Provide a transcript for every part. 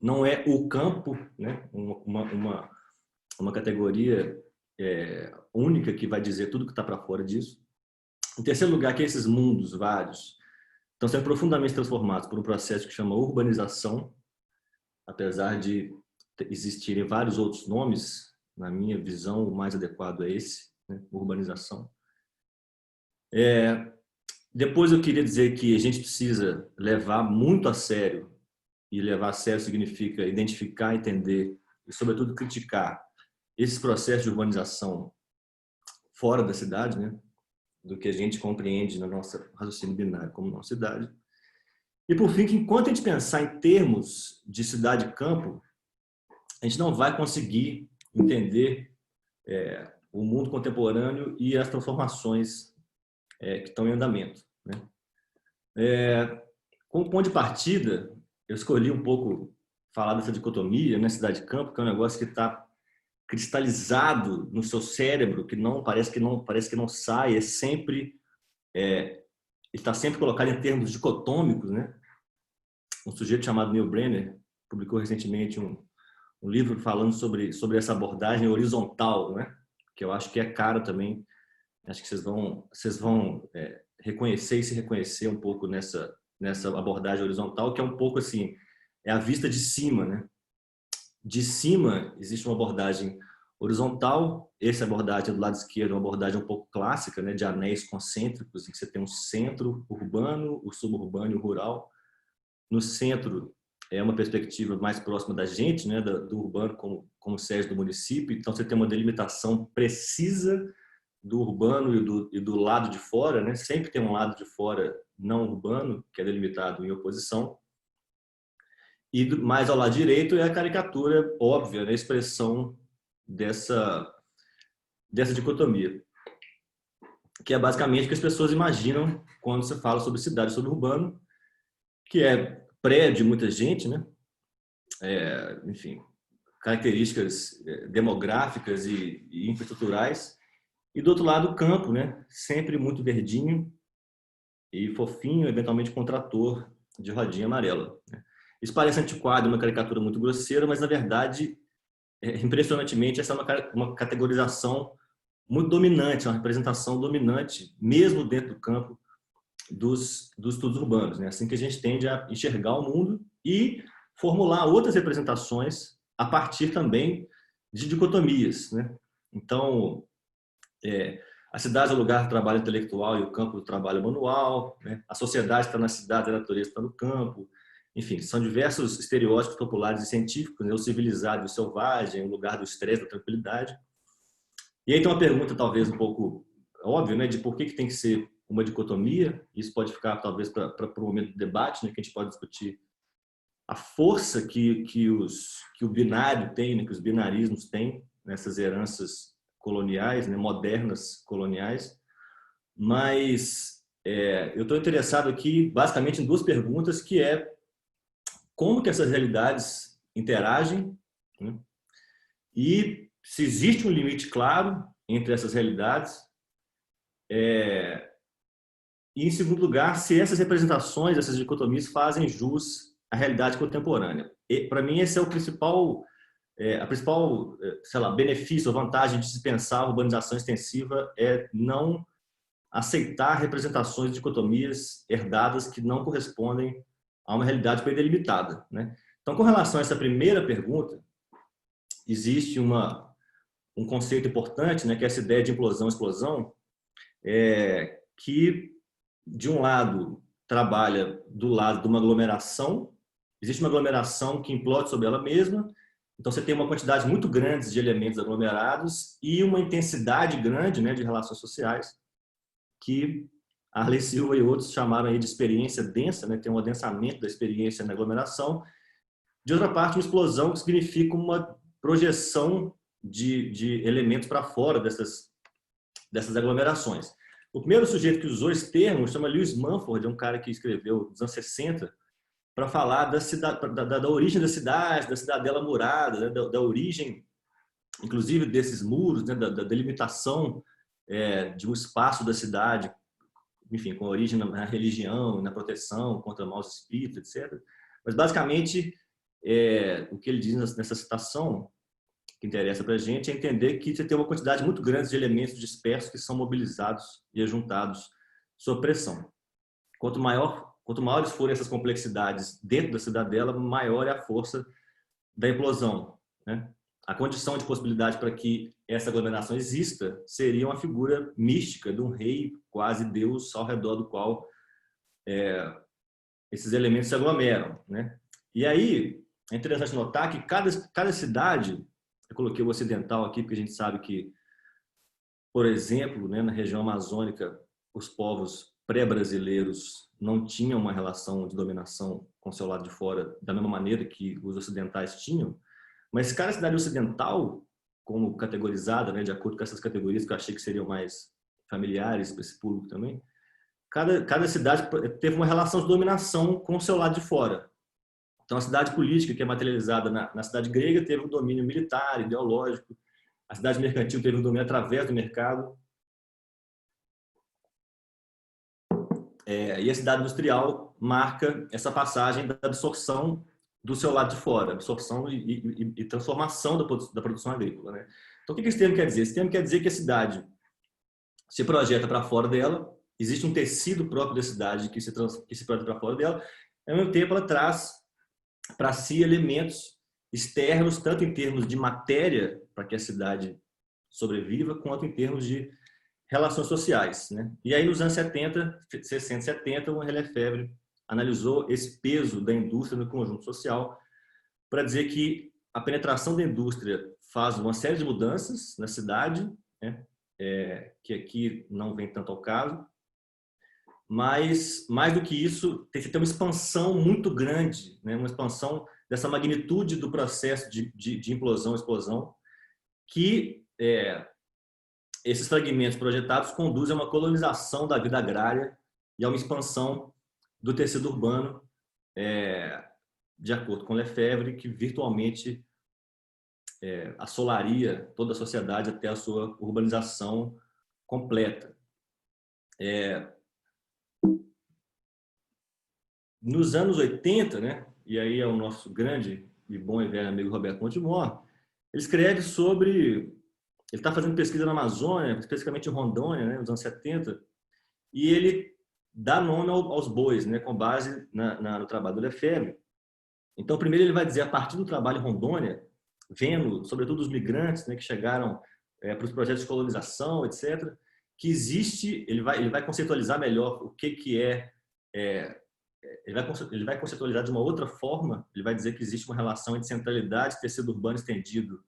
não é o campo, né? Uma categoria única que vai dizer tudo que está para fora disso. Em terceiro lugar, que esses mundos vários estão sendo profundamente transformados por um processo que chama urbanização, apesar de existirem vários outros nomes, na minha visão, o mais adequado é esse, né? Urbanização. Depois eu queria dizer que a gente precisa levar muito a sério, e levar a sério significa identificar, entender e, sobretudo, criticar esses processos de urbanização fora da cidade, né? Do que a gente compreende na nossa raciocínio binário como nossa cidade. E, por fim, que enquanto a gente pensar em termos de cidade-campo, a gente não vai conseguir entender o mundo contemporâneo e as transformações que estão em andamento, né? Como ponto de partida, eu escolhi um pouco falar dessa dicotomia, né, cidade-campo, que é um negócio que está cristalizado no seu cérebro, que não parece que não sai, está sempre colocado em termos dicotômicos, né? Um sujeito chamado Neil Brenner publicou recentemente um livro falando sobre essa abordagem horizontal, né? Que eu acho que é caro também. Acho que vocês vão reconhecer e se reconhecer um pouco nessa abordagem horizontal, que é um pouco assim, é a vista de cima, né? De cima existe uma abordagem horizontal, essa abordagem do lado esquerdo é uma abordagem um pouco clássica, né? De anéis concêntricos, em que você tem um centro urbano, o suburbano e o rural. No centro é uma perspectiva mais próxima da gente, né? Do urbano como sede do município, então você tem uma delimitação precisa do urbano e do lado de fora, né? Sempre tem um lado de fora não urbano, que é delimitado em oposição. E mais ao lado direito é a caricatura óbvia, né? A expressão dessa dicotomia, que é basicamente o que as pessoas imaginam quando você fala sobre cidade, sobre urbano, que é prédio, muita gente, né? Enfim, características demográficas e infraestruturais. E do outro lado, o campo, né? Sempre muito verdinho e fofinho, eventualmente com um trator de rodinha amarela, né? Isso parece antiquado, uma caricatura muito grosseira, mas na verdade, impressionantemente, essa é uma categorização muito dominante, uma representação dominante, mesmo dentro do campo dos estudos urbanos, né? Assim que a gente tende a enxergar o mundo e formular outras representações a partir também de dicotomias, né? Então, a cidade é o lugar do trabalho intelectual e o campo do trabalho manual, né? A sociedade está na cidade, a natureza está no campo. Enfim, são diversos estereótipos populares e científicos, né? O civilizado e o selvagem, o lugar do estresse, da tranquilidade. E aí tem uma pergunta talvez um pouco óbvia, né? De por que tem que ser uma dicotomia. Isso pode ficar talvez para o momento do debate, né? Que a gente pode discutir a força que o binário tem, né? Que os binarismos têm nessas heranças coloniais, né? Modernas coloniais. Mas eu estou interessado aqui basicamente em duas perguntas, que é como que essas realidades interagem, né? E se existe um limite claro entre essas realidades, e em segundo lugar, se essas representações, essas dicotomias fazem jus à realidade contemporânea. Para mim esse é o principal a principal, sei lá, benefício ou vantagem de se pensar a urbanização extensiva é não aceitar representações de dicotomias herdadas que não correspondem a uma realidade bem delimitada, né? Então, com relação a essa primeira pergunta, existe um conceito importante, né, que é essa ideia de implosão-explosão, que, de um lado, trabalha do lado de uma aglomeração. Existe uma aglomeração que implode sobre ela mesma, então você tem uma quantidade muito grande de elementos aglomerados e uma intensidade grande, né, de relações sociais, que Arley Silva e outros chamaram aí de experiência densa, né? Tem um adensamento da experiência na aglomeração. De outra parte, uma explosão, que significa uma projeção de elementos para fora dessas aglomerações. O primeiro sujeito que usou esse termo chama Lewis Mumford, é um cara que escreveu nos anos 60 para falar da origem da cidade, da cidadela murada, né? Da origem, inclusive, desses muros, né? Da delimitação de um espaço da cidade, enfim, com origem na religião, na proteção contra maus espíritos, etc. Mas, basicamente, o que ele diz nessa citação, que interessa para a gente, é entender que você tem uma quantidade muito grande de elementos dispersos que são mobilizados e ajuntados sob pressão. Quanto maiores forem essas complexidades dentro da cidadela, maior é a força da implosão, né? A condição de possibilidade para que essa aglomeração exista seria uma figura mística de um rei, quase Deus, ao redor do qual esses elementos se aglomeram, né? E aí, é interessante notar que cada cidade, eu coloquei o ocidental aqui, porque a gente sabe que, por exemplo, né, na região amazônica, os povos pré-brasileiros não tinham uma relação de dominação com o seu lado de fora da mesma maneira que os ocidentais tinham, mas cada cidade ocidental, como categorizada, né, de acordo com essas categorias que eu achei que seriam mais familiares para esse público também, cada cidade teve uma relação de dominação com o seu lado de fora. Então, a cidade política, que é materializada na cidade grega, teve um domínio militar, ideológico. A cidade mercantil teve um domínio através do mercado. E a cidade industrial marca essa passagem da absorção do seu lado de fora, absorção e transformação da produção agrícola, né? Então, o que esse termo quer dizer? Esse termo quer dizer que a cidade se projeta para fora dela, existe um tecido próprio da cidade que se projeta para fora dela, e, ao mesmo tempo, ela traz para si elementos externos, tanto em termos de matéria, para que a cidade sobreviva, quanto em termos de relações sociais, né? E aí, nos anos 70, 60, 70, o René Lefebvre analisou esse peso da indústria no conjunto social para dizer que a penetração da indústria faz uma série de mudanças na cidade, né? Que aqui não vem tanto ao caso, mas mais do que isso, tem que ter uma expansão muito grande, né? Uma expansão dessa magnitude do processo de implosão, explosão, que esses fragmentos projetados conduzem a uma colonização da vida agrária e a uma expansão do tecido urbano, de acordo com Lefebvre, que virtualmente assolaria toda a sociedade até a sua urbanização completa. Nos anos 80, né, e aí é o nosso grande e bom e velho amigo Roberto Montemor, ele escreve sobre... Ele está fazendo pesquisa na Amazônia, especificamente em Rondônia, né, nos anos 70, e ele dá nome aos bois, né, com base no trabalho do Lefebvre. Então, primeiro ele vai dizer, a partir do trabalho em Rondônia, vendo, sobretudo, os migrantes, né, que chegaram para os projetos de colonização, etc., que existe, ele vai conceitualizar melhor o que ele vai conceitualizar de uma outra forma, ele vai dizer que existe uma relação entre centralidade e tecido urbano estendido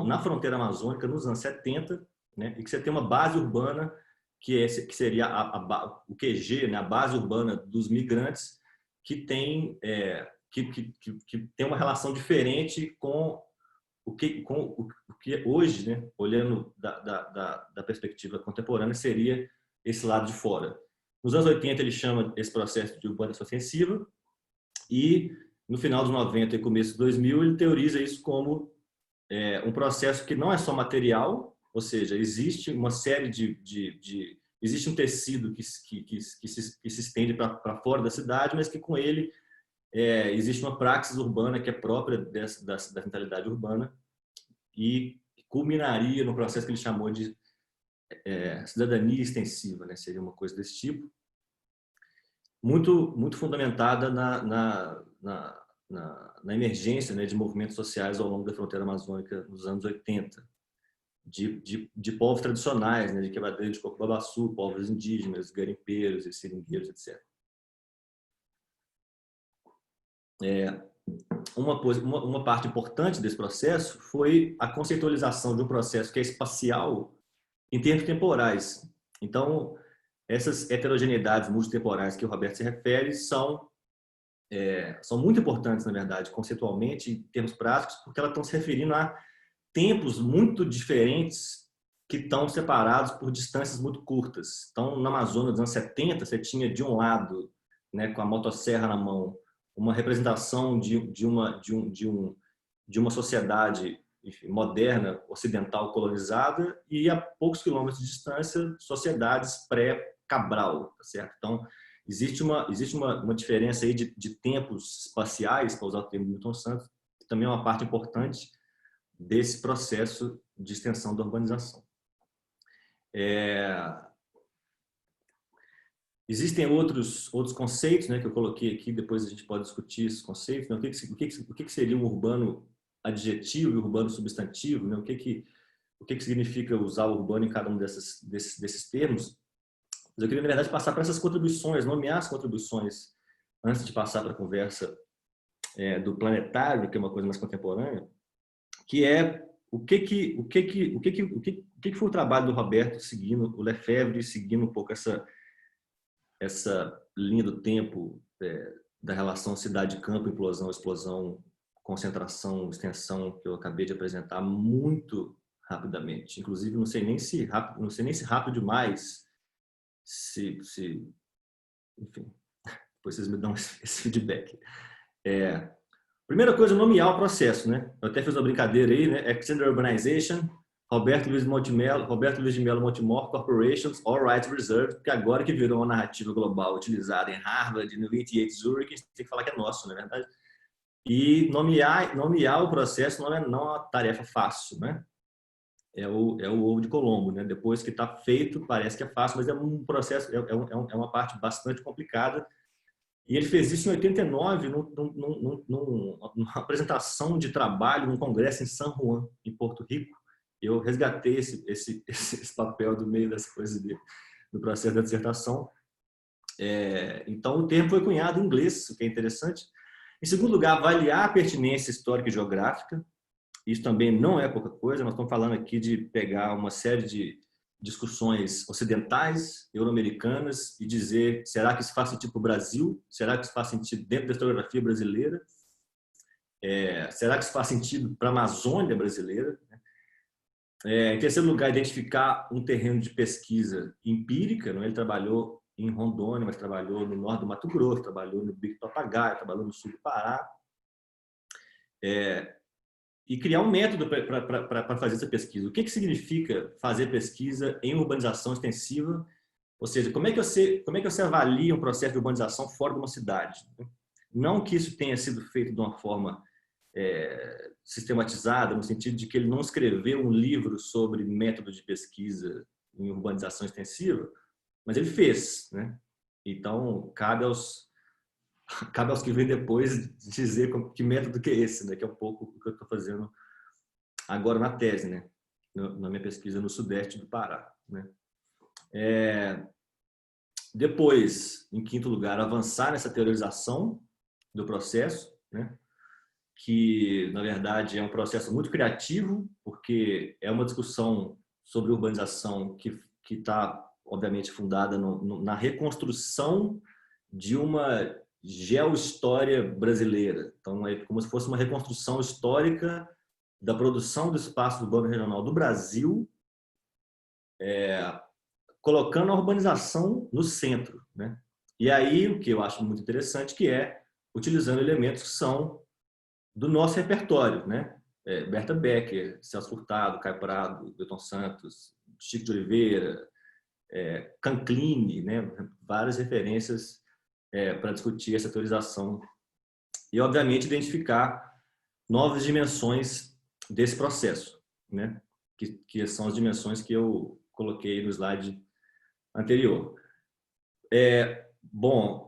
na fronteira amazônica nos anos 70, né, e que você tem uma base urbana que seria o QG, né, a base urbana dos migrantes, que tem uma relação diferente com o que hoje, né, olhando da perspectiva contemporânea, seria esse lado de fora. Nos anos 80 ele chama esse processo de urbanização ofensiva, e no final dos 90 e começo de 2000 ele teoriza isso como um processo que não é só material, ou seja, existe uma série existe um tecido que se estende para fora da cidade, mas que com ele existe uma praxis urbana que é própria da mentalidade urbana e culminaria no processo que ele chamou de cidadania extensiva, né? Seria uma coisa desse tipo, muito fundamentada na emergência, né, de movimentos sociais ao longo da fronteira amazônica nos anos 80, de povos tradicionais, né, de quebradeira de coco-babaçu, povos indígenas, garimpeiros e seringueiros, etc. Uma parte importante desse processo foi a conceitualização de um processo que é espacial em termos temporais. Então, essas heterogeneidades multitemporais que o Roberto se refere são muito importantes, na verdade, conceitualmente, em termos práticos, porque elas estão se referindo a tempos muito diferentes que estão separados por distâncias muito curtas. Então, na Amazônia dos anos 70, você tinha, de um lado, né, com a motosserra na mão, uma representação de uma sociedade, enfim, moderna, ocidental, colonizada, e a poucos quilômetros de distância, sociedades pré-Cabral, tá certo? Então, existe uma diferença aí de tempos espaciais, para usar o termo de Milton Santos, que também é uma parte importante desse processo de extensão da urbanização. Existem outros conceitos, né, que eu coloquei aqui, depois a gente pode discutir esses conceitos, né? O que seria um urbano adjetivo e urbano substantivo, né? O que significa usar o urbano em cada um desses termos. Mas eu queria, na verdade, passar para essas contribuições, nomear as contribuições, antes de passar para a conversa do planetário, que é uma coisa mais contemporânea, que é o que foi o trabalho do Roberto seguindo o Lefebvre, seguindo um pouco essa linha do tempo da relação cidade-campo, implosão, explosão, concentração, extensão, que eu acabei de apresentar muito rapidamente. Inclusive, não sei nem se rápido demais, enfim, depois vocês me dão esse feedback. Primeira coisa, nomear o processo, né? Eu até fiz uma brincadeira aí, né? Extended Urbanization, Roberto Luiz de Mello Montemor Corporations, All Rights Reserved, porque agora que virou uma narrativa global utilizada em Harvard, no ETH Zurich, a gente tem que falar que é nosso, não é verdade? E nomear o processo não é uma tarefa fácil, né? É o ovo de Colombo, né? Depois que está feito, parece que é fácil, mas é um processo, é uma parte bastante complicada. E ele fez isso em 89, numa apresentação de trabalho num congresso em San Juan, em Porto Rico. Eu resgatei esse papel do meio das coisas do processo da dissertação. Então, o termo foi cunhado em inglês, o que é interessante. Em segundo lugar, avaliar a pertinência histórica e geográfica. Isso também não é pouca coisa. Nós estamos falando aqui de pegar uma série de discussões ocidentais, euro-americanas, e dizer, será que isso faz sentido para o Brasil? Será que isso faz sentido dentro da historiografia brasileira? Será que isso faz sentido para a Amazônia brasileira? Em terceiro lugar, identificar um terreno de pesquisa empírica. Não? Ele trabalhou em Rondônia, mas trabalhou no norte do Mato Grosso, trabalhou no Bico do Papagaio, trabalhou no sul do Pará. E criar um método para fazer essa pesquisa. O que significa fazer pesquisa em urbanização extensiva? Ou seja, como é que você avalia um processo de urbanização fora de uma cidade? Não que isso tenha sido feito de uma forma sistematizada, no sentido de que ele não escreveu um livro sobre método de pesquisa em urbanização extensiva, mas ele fez, né? Então, cabe aos que vêm depois dizer que método que é esse, né? Que é um pouco o que eu estou fazendo agora na tese, né? Na minha pesquisa no sudeste do Pará, né? Depois, em quinto lugar, avançar nessa teorização do processo, né? Que, na verdade, é um processo muito criativo, porque é uma discussão sobre urbanização que está, obviamente, fundada na reconstrução de uma geohistória brasileira. Então, é como se fosse uma reconstrução histórica da produção do espaço urbano regional do Brasil, colocando a urbanização no centro, né? E aí, o que eu acho muito interessante, que é utilizando elementos que são do nosso repertório, né? Berta Becker, Celso Furtado, Caio Prado, Milton Santos, Chico de Oliveira, Canclini, né? Várias referências para discutir essa teorização e, obviamente, identificar novas dimensões desse processo, né? Que são as dimensões que eu coloquei no slide anterior. Bom,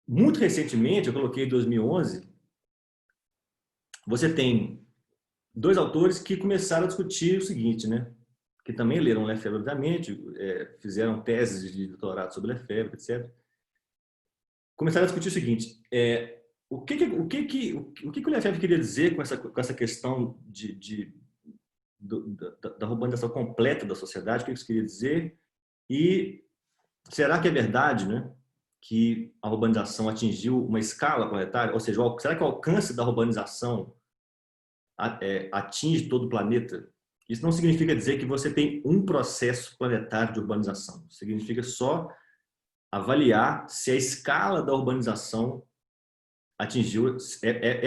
muito recentemente, eu coloquei em 2011, você tem dois autores que começaram a discutir o seguinte, né? Que também leram Lefebvre, obviamente, fizeram teses de doutorado sobre Lefebvre, etc. Começaram a discutir o seguinte: o que o Lefebvre queria dizer com essa questão da urbanização completa da sociedade? O que isso queria dizer? E será que é verdade, né, que a urbanização atingiu uma escala planetária? Ou seja, será que o alcance da urbanização atinge todo o planeta? Isso não significa dizer que você tem um processo planetário de urbanização. Significa só avaliar se a escala da urbanização atingiu,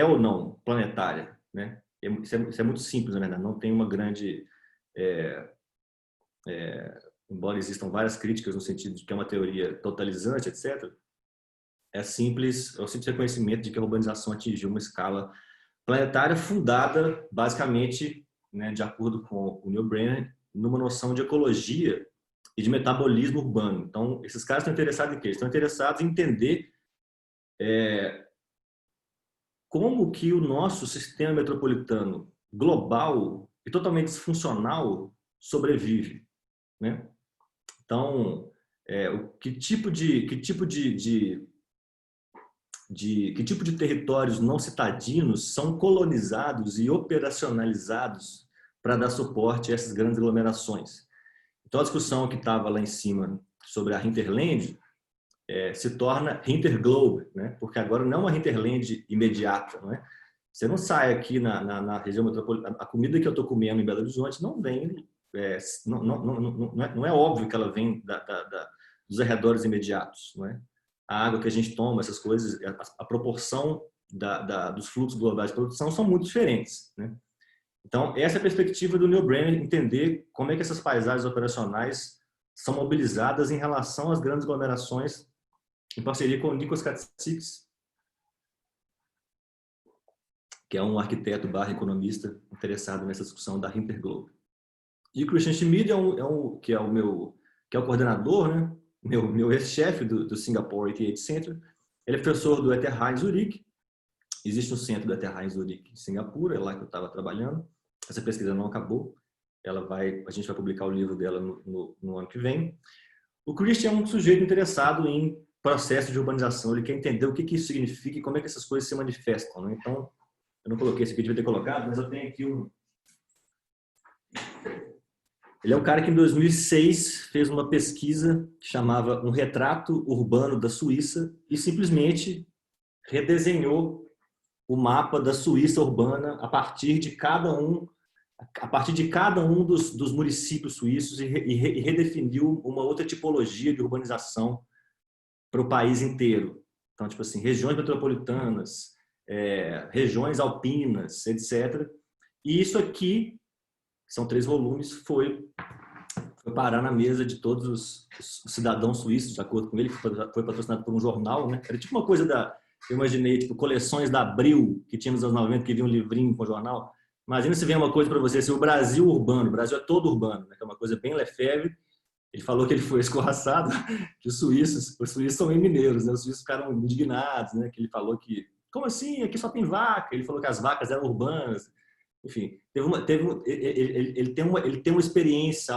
ou não planetária, né? Isso é muito simples, na verdade. Não tem uma grande embora existam várias críticas no sentido de que é uma teoria totalizante, etc., é o simples reconhecimento de que a urbanização atingiu uma escala planetária fundada, basicamente, né, de acordo com o Neil Brenner, numa noção de ecologia e de metabolismo urbano. Então, esses caras estão interessados em quê? Estão interessados em entender como que o nosso sistema metropolitano global e totalmente disfuncional sobrevive, né? Então, que tipo de territórios não citadinos são colonizados e operacionalizados para dar suporte a essas grandes aglomerações? Então, a discussão que estava lá em cima sobre a hinterland se torna hinterglobe, né? Porque agora não é uma hinterland imediata, não é? Você não sai aqui na região metropolitana, a comida que eu estou comendo em Belo Horizonte não vem, não é óbvio que ela vem dos arredores imediatos, não é? A água que a gente toma, essas coisas, a proporção dos fluxos globais de produção são muito diferentes, né? Então, essa é a perspectiva do Neil Brenner, entender como é que essas paisagens operacionais são mobilizadas em relação às grandes aglomerações, em parceria com o Nikos Katsikis, que é um arquiteto / economista interessado nessa discussão da Hinterglobe. E o Christian Schmid que é o coordenador, né? meu ex-chefe do Singapore 88 Center. Ele é professor do ETH em Zurique. Existe um centro do ETH em Zurique, em Singapura, é lá que eu estava trabalhando. Essa pesquisa não acabou. A gente vai publicar o livro dela no ano que vem. O Christian é um sujeito interessado em processo de urbanização. Ele quer entender o que isso significa e como é que essas coisas se manifestam, né? Então, eu não coloquei isso aqui, devia ter colocado, mas eu tenho aqui Ele é um cara que em 2006 fez uma pesquisa que chamava Um Retrato Urbano da Suíça e simplesmente redesenhou o mapa da Suíça urbana a partir de cada um dos municípios suíços e redefiniu uma outra tipologia de urbanização para o país inteiro. Então, tipo assim, regiões metropolitanas, regiões alpinas, etc. E isso aqui, que são 3 volumes, foi parar na mesa de todos os cidadãos suíços, de acordo com ele, que foi patrocinado por um jornal, né? Era tipo uma coisa eu imaginei, tipo, coleções da Abril, que tinha nos anos 90, que vinha um livrinho com jornal. Imagina se vem uma coisa para você, assim, o Brasil urbano, o Brasil é todo urbano, né? Que é uma coisa bem Lefebvre. Ele falou que ele foi escorraçado, que os suíços são meio mineiros, né? Os suíços ficaram indignados, né? Que ele falou que, como assim? Aqui só tem vaca. Ele falou que as vacas eram urbanas. Enfim, ele tem uma experiência,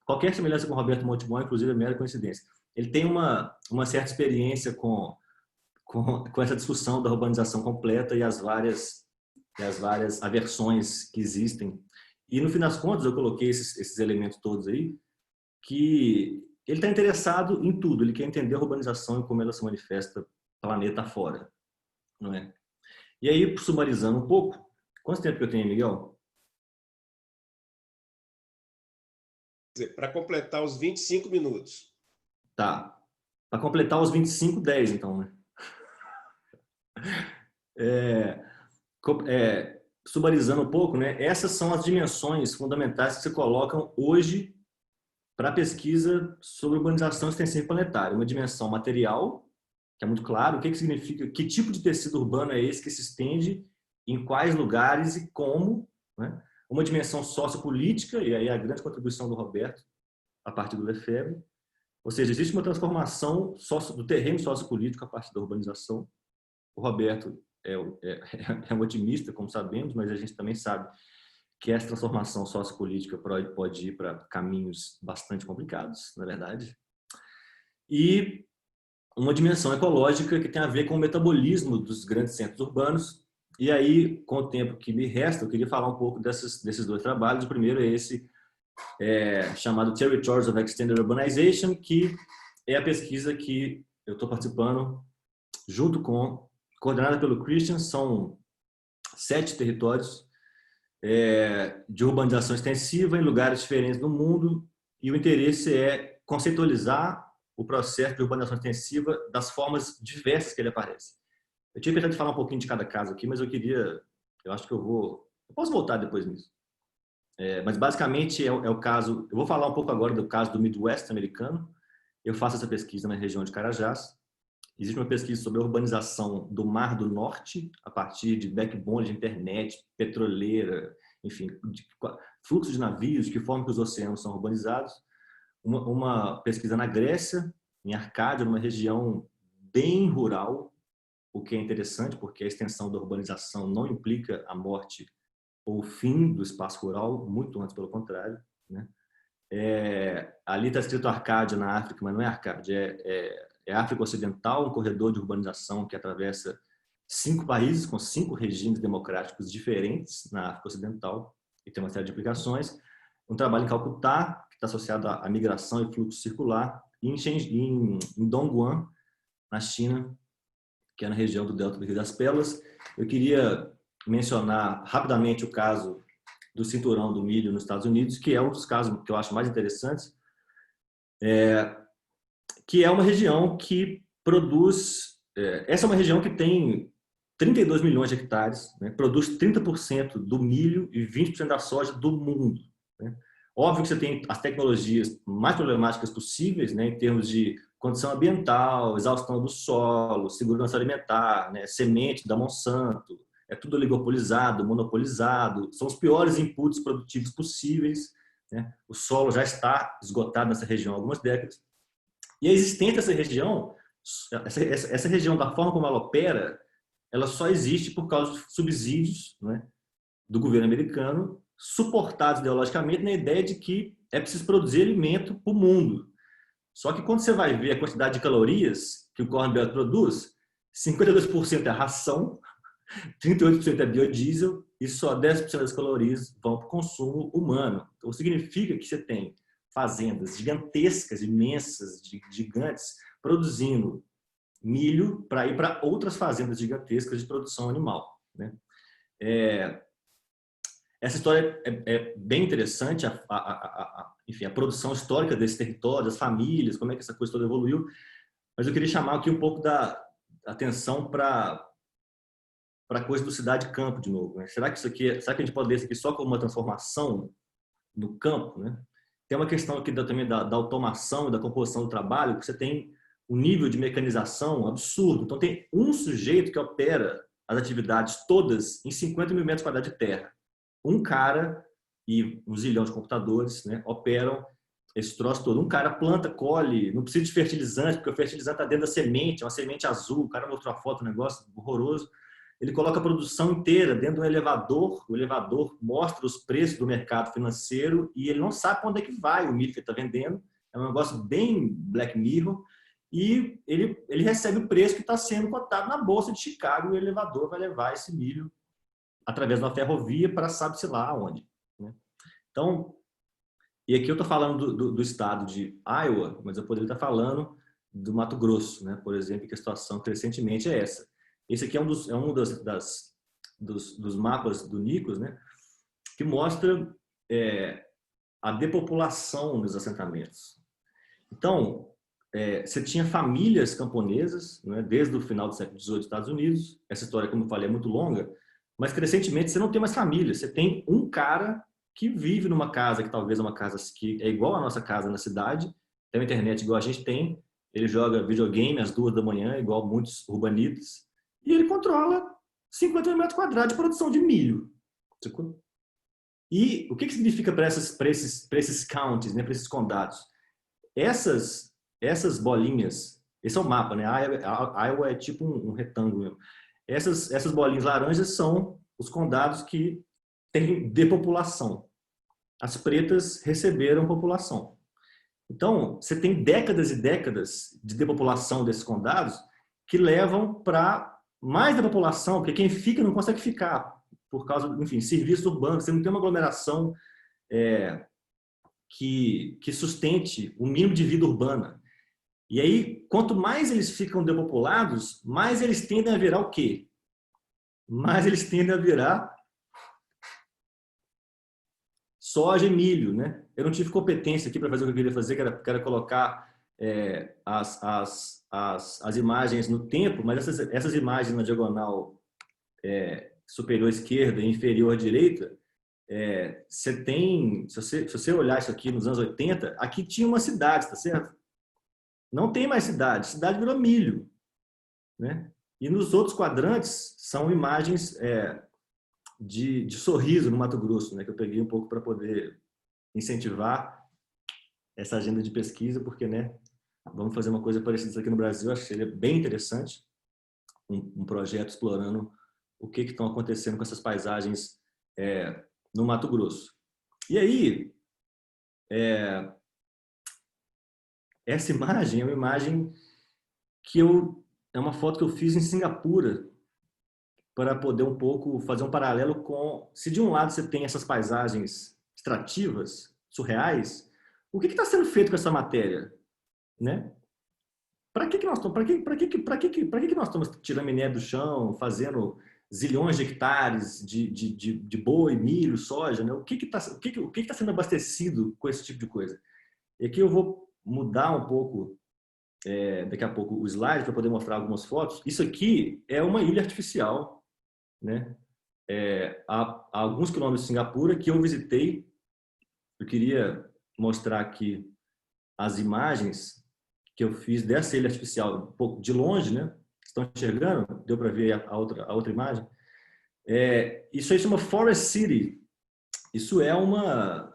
qualquer semelhança com o Roberto Montemor, inclusive, é mera coincidência. Ele tem uma certa experiência com essa discussão da urbanização completa e as várias aversões que existem. E, no fim das contas, eu coloquei esses elementos todos aí, que ele está interessado em tudo, ele quer entender a urbanização e como ela se manifesta planeta afora, não é? E aí, sumarizando um pouco, quanto tempo que eu tenho, Miguel? Para completar os 25 minutos. Tá. Para completar os 25, 10, então, né? Sumarizando um pouco, né? Essas são as dimensões fundamentais que se colocam hoje para a pesquisa sobre urbanização extensiva planetária. Uma dimensão material, que é muito claro, o que significa, que tipo de tecido urbano é esse que se estende, em quais lugares e como, né? Uma dimensão sociopolítica, e aí a grande contribuição do Roberto, a partir do Lefebvre, ou seja, existe uma transformação do terreno sociopolítico a partir da urbanização. O Roberto é um otimista, como sabemos, mas a gente também sabe que essa transformação sociopolítica pode ir para caminhos bastante complicados, na verdade. E uma dimensão ecológica que tem a ver com o metabolismo dos grandes centros urbanos. E aí, com o tempo que me resta, eu queria falar um pouco desses 2 trabalhos. O primeiro é esse chamado Territories of Extended Urbanization, que é a pesquisa que eu estou participando coordenada pelo Christian. São 7 territórios de urbanização extensiva em lugares diferentes do mundo, e o interesse é conceitualizar o processo de urbanização extensiva das formas diversas que ele aparece. Eu tinha pensado em falar um pouquinho de cada caso aqui, mas eu acho que eu posso voltar depois nisso. Mas basicamente é o caso. Eu vou falar um pouco agora do caso do Midwest americano. Eu faço essa pesquisa na região de Carajás. Existe uma pesquisa sobre a urbanização do Mar do Norte a partir de backbone de internet, petroleira, enfim, fluxo de navios, de que forma que os oceanos são urbanizados. Uma pesquisa na Grécia, em Arcádia, numa região bem rural, o que é interessante porque a extensão da urbanização não implica a morte ou o fim do espaço rural, muito antes pelo contrário, né? Ali está escrito Arcádia na África, mas não é Arcádia, é África Ocidental, um corredor de urbanização que atravessa 5 países com 5 regimes democráticos diferentes na África Ocidental e tem uma série de aplicações. Um trabalho em Calcutá, que está associado à migração e fluxo circular, e em Dongguan, na China, que é na região do Delta do Rio das Pérolas. Eu queria mencionar rapidamente o caso do cinturão do milho nos Estados Unidos, que é um dos casos que eu acho mais interessantes, que é uma região que produz... essa é uma região que tem 32 milhões de hectares, né, produz 30% do milho e 20% da soja do mundo, né? Óbvio que você tem as tecnologias mais problemáticas possíveis, né, em termos de condição ambiental, exaustão do solo, segurança alimentar, né, semente da Monsanto, é tudo oligopolizado, monopolizado, são os piores inputs produtivos possíveis, né? O solo já está esgotado nessa região há algumas décadas. E a existência dessa região, essa região, da forma como ela opera, ela só existe por causa dos subsídios, né, do governo americano, suportados ideologicamente na ideia de que é preciso produzir alimento para o mundo. Só que quando você vai ver a quantidade de calorias que o Corn Belt produz, 52% é ração, 38% é biodiesel e só 10% das calorias vão para o consumo humano. Então, significa que você tem fazendas gigantescas, imensas, gigantes, produzindo milho para ir para outras fazendas gigantescas de produção animal, né? Essa história é bem interessante, enfim, a produção histórica desse território, das famílias, como é que essa coisa toda evoluiu. Mas eu queria chamar aqui um pouco da atenção para a coisa do cidade-campo de novo, né? Será que será que a gente pode ler isso aqui só como uma transformação no campo, né? Tem uma questão aqui também da automação e da composição do trabalho, que você tem um nível de mecanização absurdo. Então tem um sujeito que opera as atividades todas em 50 mil metros quadrados de terra. Um cara e um zilhão de computadores, né, operam esse troço todo. Um cara planta, colhe, não precisa de fertilizante, porque o fertilizante está dentro da semente, é uma semente azul. O cara mostrou a foto, um negócio horroroso. Ele coloca a produção inteira dentro do elevador, o elevador mostra os preços do mercado financeiro e ele não sabe para onde é que vai o milho que ele está vendendo. É um negócio bem Black Mirror. E ele recebe o preço que está sendo cotado na Bolsa de Chicago e o elevador vai levar esse milho através de uma ferrovia para sabe-se lá onde, né? Então, e aqui eu estou falando do estado de Iowa, mas eu poderia estar falando do Mato Grosso, né? Por exemplo, que a situação crescentemente é essa. Esse aqui é um dos mapas do Nicos, né? Que mostra a depopulação nos assentamentos. Então, você tinha famílias camponesas, né? Desde o final do século XVIII nos Estados Unidos. Essa história, como eu falei, é muito longa. Mas, crescentemente, você não tem mais família. Você tem um cara que vive numa casa que talvez é uma casa que é igual à nossa casa na cidade, tem uma internet igual a gente tem, ele joga videogame às 2 da manhã, igual muitos urbanitas, e ele controla 50 mil metros quadrados de produção de milho. E o que significa para esses counties, né, para esses condados? Essas bolinhas, esse é o mapa, né? Iowa é tipo um retângulo mesmo. Essas bolinhas laranjas são os condados que têm depopulação. As pretas receberam população. Então, você tem décadas e décadas de depopulação desses condados que levam para mais depopulação, porque quem fica não consegue ficar por causa, enfim, serviços urbanos. Você não tem uma aglomeração que sustente o mínimo de vida urbana. E aí, quanto mais eles ficam depopulados, mais eles tendem a virar o quê? Mais eles tendem a virar soja e milho, né? Eu não tive competência aqui para fazer o que eu queria fazer, que era colocar as imagens no tempo, mas essas imagens na diagonal superior esquerda e inferior direita você tem, se você olhar isso aqui nos anos 80, aqui tinha uma cidade, tá certo? Não tem mais cidade, cidade virou milho, né? E nos outros quadrantes são imagens de sorriso no Mato Grosso, né? Que eu peguei um pouco para poder incentivar essa agenda de pesquisa, porque, né? Vamos fazer uma coisa parecida aqui no Brasil, acho que seria bem interessante, um projeto explorando o que estão acontecendo com essas paisagens no Mato Grosso. E aí, essa imagem é uma imagem é uma foto que eu fiz em Singapura, para poder um pouco fazer um paralelo com, se de um lado você tem essas paisagens extrativas, surreais, o que está sendo feito com essa matéria, né? Para que nós estamos tirando minério do chão, fazendo zilhões de hectares de boi, milho, soja, né? O que está sendo abastecido com esse tipo de coisa? E aqui eu vou mudar um pouco, daqui a pouco, o slide para poder mostrar algumas fotos. Isso aqui é uma ilha artificial, né? A alguns quilômetros de Singapura, que eu visitei. Eu queria mostrar aqui as imagens que eu fiz dessa ilha artificial, um pouco de longe, né? Estão enxergando? Deu para ver a outra imagem? Isso aí chama Forest City. Isso é uma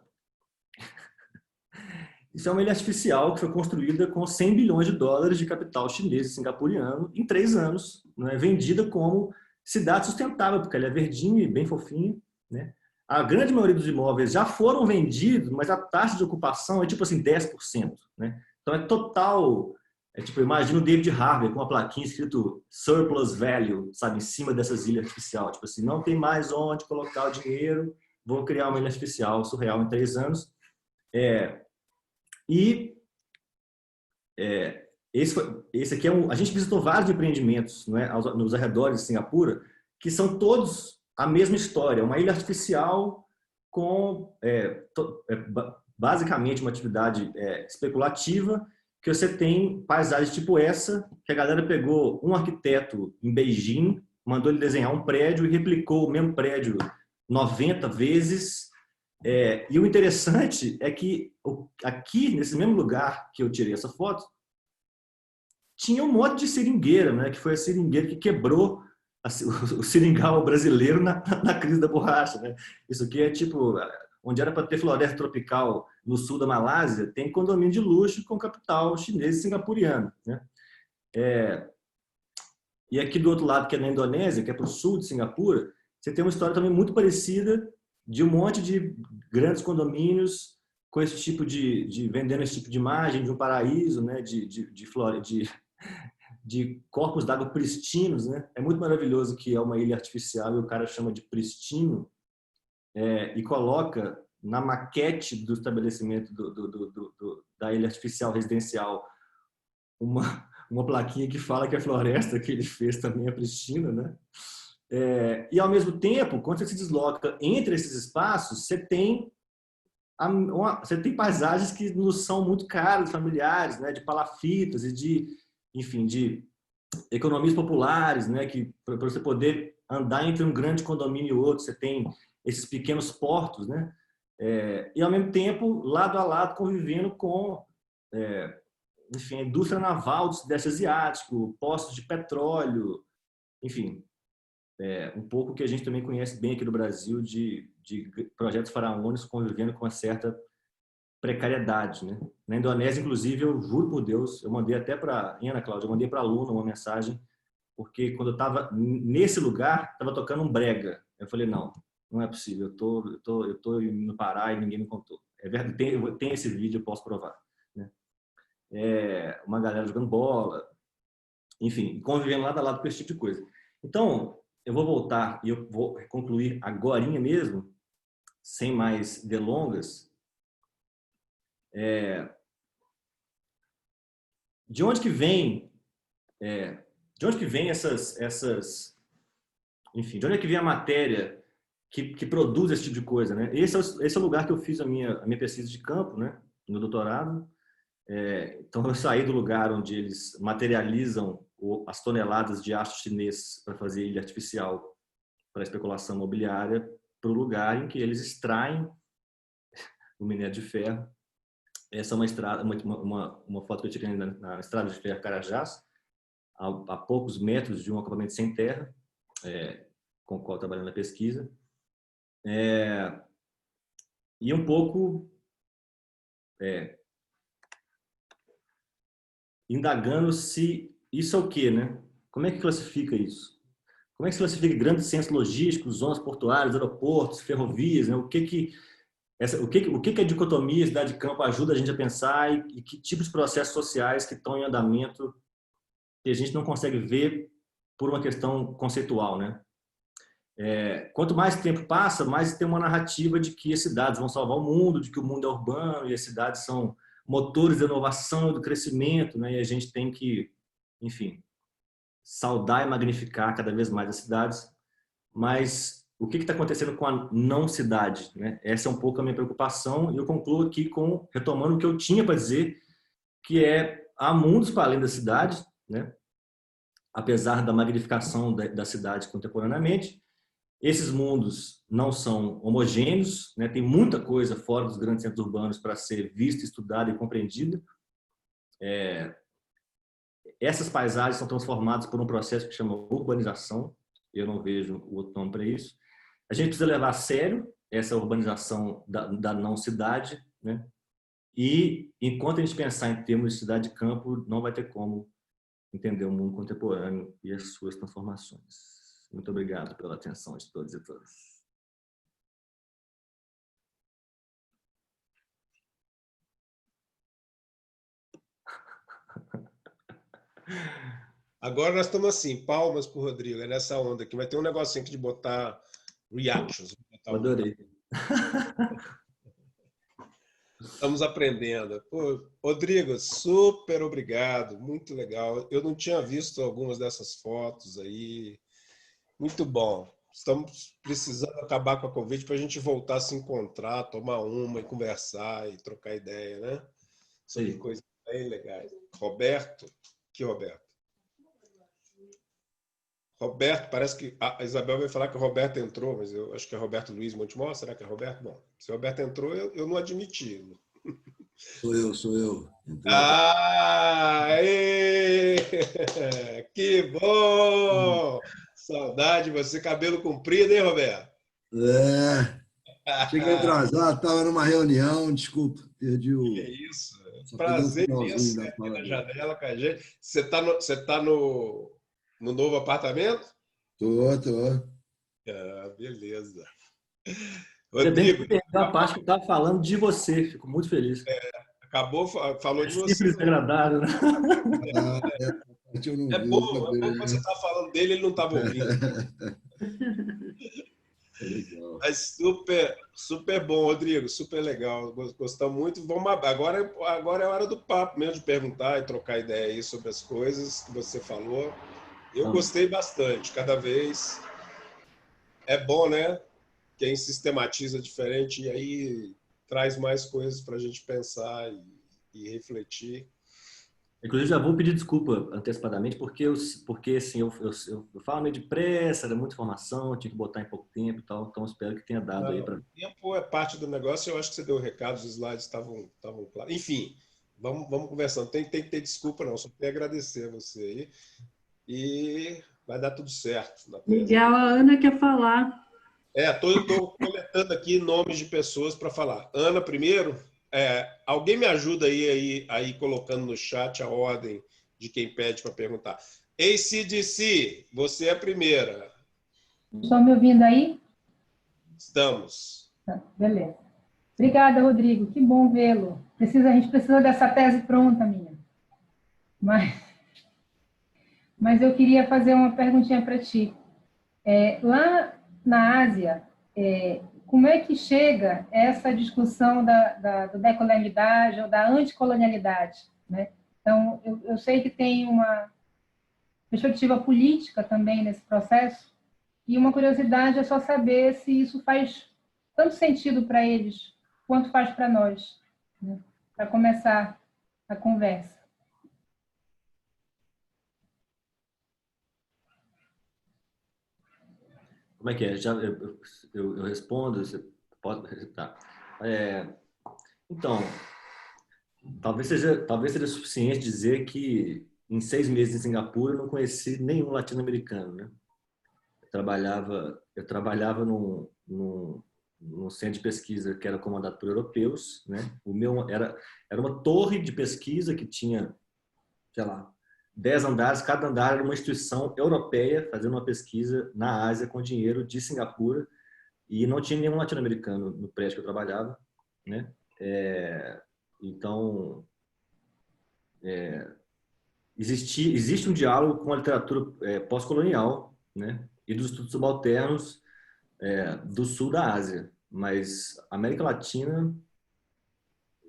ilha artificial que foi construída com 100 bilhões de dólares de capital chinês e singapuriano em 3 anos, né? Vendida como cidade sustentável, porque ela é verdinha e bem fofinha, né? A grande maioria dos imóveis já foram vendidos, mas a taxa de ocupação é tipo assim 10%, né? Então é total, tipo, imagina o David Harvey com uma plaquinha escrito surplus value, sabe, em cima dessas ilhas artificiais, tipo assim, não tem mais onde colocar o dinheiro, vou criar uma ilha artificial surreal em 3 anos. Esse aqui a gente visitou vários empreendimentos, né, nos arredores de Singapura, que são todos a mesma história, uma ilha artificial com basicamente uma atividade especulativa, que você tem paisagens tipo essa, que a galera pegou um arquiteto em Beijing, mandou ele desenhar um prédio e replicou o mesmo prédio 90 vezes. E o interessante é que aqui, nesse mesmo lugar que eu tirei essa foto, tinha um monte de seringueira, né? Que foi a seringueira que quebrou o seringal brasileiro na crise da borracha, né? Isso aqui é tipo, onde era para ter floresta tropical no sul da Malásia, tem condomínio de luxo com capital chinês e singapuriano, né? E aqui do outro lado, que é na Indonésia, que é para o sul de Singapura, você tem uma história também muito parecida de um monte de grandes condomínios com esse tipo vendendo esse tipo de imagem de um paraíso, né? De corpos d'água pristinos, né? É muito maravilhoso que é uma ilha artificial e o cara chama de pristino e coloca na maquete do estabelecimento da ilha artificial residencial uma plaquinha que fala que a floresta que ele fez também é pristina, né? E ao mesmo tempo, quando você se desloca entre esses espaços, você tem paisagens que nos são muito caras, familiares, né? De palafitas e enfim, de economias populares, né? Que para você poder andar entre um grande condomínio e outro, você tem esses pequenos portos, né? E ao mesmo tempo, lado a lado, convivendo com enfim, a indústria naval do Sudeste Asiático, postos de petróleo, enfim, um pouco que a gente também conhece bem aqui no Brasil de projetos faraônicos convivendo com uma certa precariedade, né? Na Indonésia, inclusive, eu juro por Deus, eu mandei até para Ana Cláudia, eu mandei para a Luna uma mensagem, porque quando eu estava nesse lugar, estava tocando um brega. Eu falei, não é possível, eu tô no Pará e ninguém me contou. É verdade, tem esse vídeo, eu posso provar, né? Uma galera jogando bola, enfim, convivendo lado a lado com esse tipo de coisa. Então, eu vou voltar e eu vou concluir agorinha mesmo, sem mais delongas. De onde que vem enfim, de onde é que vem a matéria que produz esse tipo de coisa, né? Esse é o lugar que eu fiz a minha pesquisa de campo, né? No doutorado. Então eu saí do lugar onde eles materializam as toneladas de aço chinês para fazer ilha artificial para especulação imobiliária para o lugar em que eles extraem o minério de ferro. Essa é uma estrada, uma foto que eu tirei na estrada de ferro Carajás, a poucos metros de um acampamento sem terra, com o qual eu trabalhando na pesquisa. E um pouco indagando se isso é o quê, né? Como é que classifica isso? Como é que se classifica grandes centros logísticos, zonas portuárias, aeroportos, ferrovias, né? O que a dicotomia cidade-campo ajuda a gente a pensar e que tipos de processos sociais que estão em andamento que a gente não consegue ver por uma questão conceitual, né? Quanto mais tempo passa, mais tem uma narrativa de que as cidades vão salvar o mundo, de que o mundo é urbano e as cidades são motores da inovação e do crescimento, né? E a gente tem que, enfim, saudar e magnificar cada vez mais as cidades. Mas o que está acontecendo com a não cidade, né? Essa é um pouco a minha preocupação e eu concluo aqui retomando o que eu tinha para dizer, que há mundos para além da cidade, né? Apesar da magnificação da cidade contemporaneamente, esses mundos não são homogêneos, né? Tem muita coisa fora dos grandes centros urbanos para ser vista, estudada e compreendida. Essas paisagens são transformadas por um processo que chama urbanização. Eu não vejo o outro nome para isso. A gente precisa levar a sério essa urbanização da não cidade, né? E enquanto a gente pensar em termos de cidade-campo, não vai ter como entender o mundo contemporâneo e as suas transformações. Muito obrigado pela atenção de todos e todas. Agora nós estamos assim, palmas para o Rodrigo, é nessa onda aqui. Vai ter um negocinho aqui de botar reactions. Adorei. Estamos aprendendo. Pô, Rodrigo, super obrigado, muito legal. Eu não tinha visto algumas dessas fotos aí. Muito bom. Estamos precisando acabar com a Covid para a gente voltar a se encontrar, tomar uma e conversar e trocar ideia, né? Sobre coisas bem legais. Roberto? Que Roberto? Roberto, parece que a Isabel vai falar que o Roberto entrou, mas eu acho que é Roberto Luiz Montemor. Será que é Roberto? Bom, se o Roberto entrou, eu não admiti. Sou eu. Que bom! Saudade de você, cabelo comprido, hein, Roberto? Cheguei atrasado, estava numa reunião, desculpa, perdi o. Que isso? Só peguei um Prazer finalzinho imenso da aqui fala na dele. janela com a gente. Você tá no novo apartamento? Tô. Ah, beleza. Ainda bem que Rodrigo, você perdeu a parte que eu estava falando de você. Fico muito feliz. acabou, falou É de sempre você. desagradável, né? Essa parte eu não É vi bom que também. você tá falando dele, ele não estava ouvindo. Legal. Mas super bom, Rodrigo, super legal. Gostamos muito. Agora é a hora do papo mesmo, de perguntar e trocar ideia aí sobre as coisas que você falou. Eu gostei bastante, cada vez. É bom, né? Quem sistematiza diferente e aí traz mais coisas para a gente pensar e refletir. Inclusive, já vou pedir desculpa antecipadamente, porque assim, eu falo meio depressa, era muita informação, eu tinha que botar em pouco tempo e tal, então espero que tenha dado aí para. O tempo é parte do negócio, eu acho que você deu o recado, os slides estavam claros. Enfim, vamos conversando. Tem que ter desculpa, não, só tenho que agradecer a você aí. E vai dar tudo certo na tese. Legal, a Ana quer falar. Estou coletando aqui nomes de pessoas para falar. Ana, primeiro, alguém me ajuda aí colocando no chat a ordem de quem pede para perguntar. ACDC, você é a primeira. Estão me ouvindo aí? Estamos. Tá, beleza. Obrigada, Rodrigo. Que bom vê-lo. A gente precisa dessa tese pronta, minha. Mas eu queria fazer uma perguntinha para ti. Lá na Ásia, como é que chega essa discussão da decolonialidade ou da anticolonialidade, né? Então, eu sei que tem uma perspectiva política também nesse processo, e uma curiosidade é só saber se isso faz tanto sentido para eles quanto faz para nós, né? Para começar a conversa. Como é que é? Eu respondo, você pode... Tá. Então, talvez seja suficiente dizer que em 6 meses em Singapura eu não conheci nenhum latino-americano, né? Eu trabalhava num centro de pesquisa que era comandado por europeus, né? O meu era uma torre de pesquisa que tinha, sei lá, 10 andares, cada andar era uma instituição europeia fazendo uma pesquisa na Ásia com dinheiro de Singapura, e não tinha nenhum latino-americano no prédio que eu trabalhava, né? Então, existe um diálogo com a literatura pós-colonial, né? E dos estudos subalternos do sul da Ásia, mas a América Latina,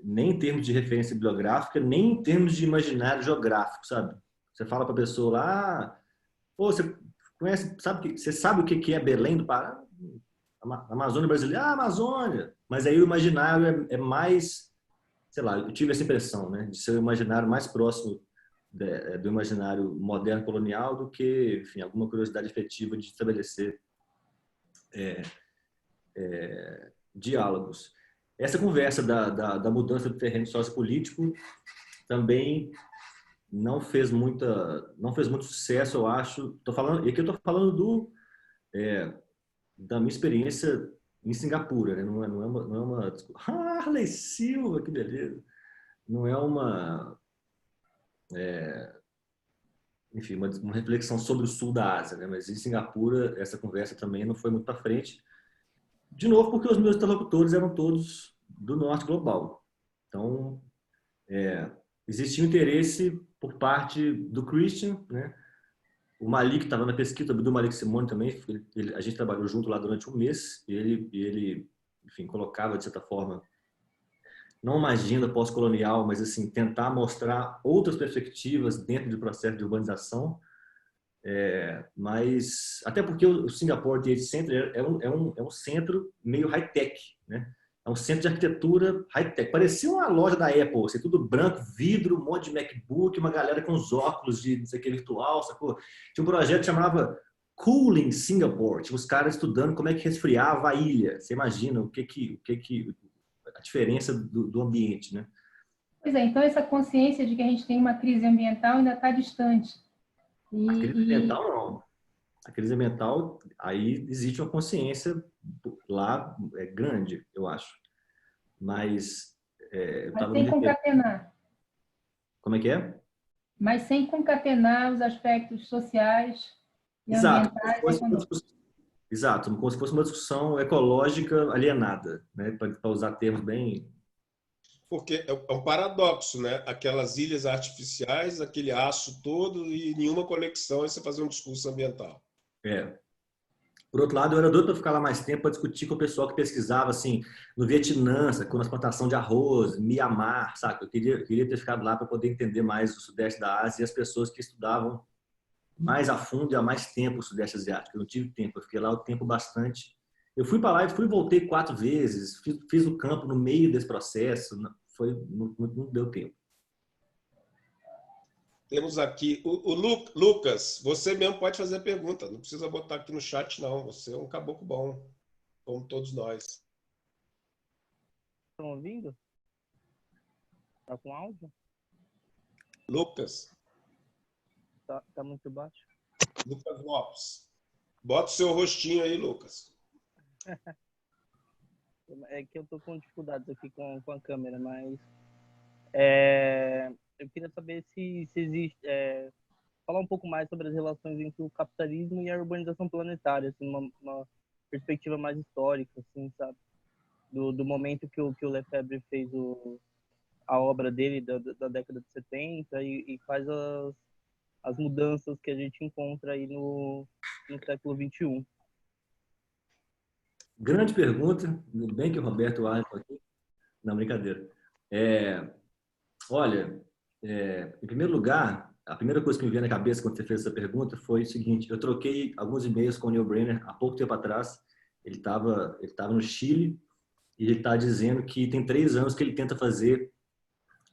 nem em termos de referência bibliográfica, nem em termos de imaginário geográfico, sabe? Você fala para a pessoa lá, pô, você conhece, você sabe o que é Belém do Pará? Amazônia brasileira, Amazônia. Mas aí o imaginário é mais, sei lá, eu tive essa impressão, né, de ser o imaginário mais próximo do imaginário moderno colonial do que, enfim, alguma curiosidade efetiva de estabelecer diálogos. Essa conversa da mudança do terreno sociopolítico também não fez muito sucesso, eu acho. E aqui eu estou falando da minha experiência em Singapura, né? Não é uma Harley Silva, que beleza. Não é enfim, uma reflexão sobre o sul da Ásia, né? Mas em Singapura essa conversa também não foi muito para frente. De novo, porque os meus interlocutores eram todos do norte global. Então, existia um interesse por parte do Christian, né? O Malik estava na pesquisa, do Malik Simone também, a gente trabalhou junto lá durante um mês, e ele, enfim, colocava, de certa forma, não uma agenda pós-colonial, mas assim, tentar mostrar outras perspectivas dentro do processo de urbanização. Mas até porque o Singapore Data Center é um centro meio high-tech, né? É um centro de arquitetura high-tech. Parecia uma loja da Apple, assim, tudo branco, vidro, um monte de MacBook, uma galera com os óculos de isso aqui virtual, sacou? Tinha um projeto que chamava Cooling Singapore. Tinha os caras estudando como é que resfriava a ilha. Você imagina a diferença do ambiente, né? Pois é, então essa consciência de que a gente tem uma crise ambiental ainda está distante. A crise ambiental não. A crise ambiental, aí existe uma consciência lá grande, eu acho. Mas sem concatenar. Como é que é? Mas sem concatenar os aspectos sociais e ambientais e econômicos. Exato, como se fosse uma discussão ecológica alienada, né? Para usar termos bem... Porque é um paradoxo, né? Aquelas ilhas artificiais, aquele aço todo e nenhuma conexão, aí você fazer um discurso ambiental. Por outro lado, eu era doido para ficar lá mais tempo para discutir com o pessoal que pesquisava assim, no Vietnã, com a plantação de arroz, Mianmar, sabe? Eu queria ter ficado lá para poder entender mais o Sudeste da Ásia e as pessoas que estudavam mais a fundo e há mais tempo o Sudeste Asiático. Eu não tive tempo, eu fiquei lá o tempo bastante. Eu fui para lá e voltei 4 vezes, fiz o campo no meio desse processo, não deu tempo. Temos aqui o Lucas. Você mesmo pode fazer a pergunta. Não precisa botar aqui no chat, não. Você é um caboclo bom, como todos nós. Estão ouvindo? Tá com áudio? Lucas. Tá muito baixo. Lucas Lopes. Bota o seu rostinho aí, Lucas. É que eu tô com dificuldades aqui com a câmera, mas... eu queria saber se existe... falar um pouco mais sobre as relações entre o capitalismo e a urbanização planetária, assim, uma perspectiva mais histórica, assim, sabe? Do momento que o Lefebvre fez a obra dele da década de 70 e quais as mudanças que a gente encontra aí no século XXI. Grande pergunta, ainda bem que o Roberto Arco aqui. Não, brincadeira. Olha, em primeiro lugar, a primeira coisa que me veio na cabeça quando você fez essa pergunta foi o seguinte: eu troquei alguns e-mails com o Neil Brenner há pouco tempo atrás. Ele estava no Chile e ele está dizendo que tem 3 anos que ele tenta fazer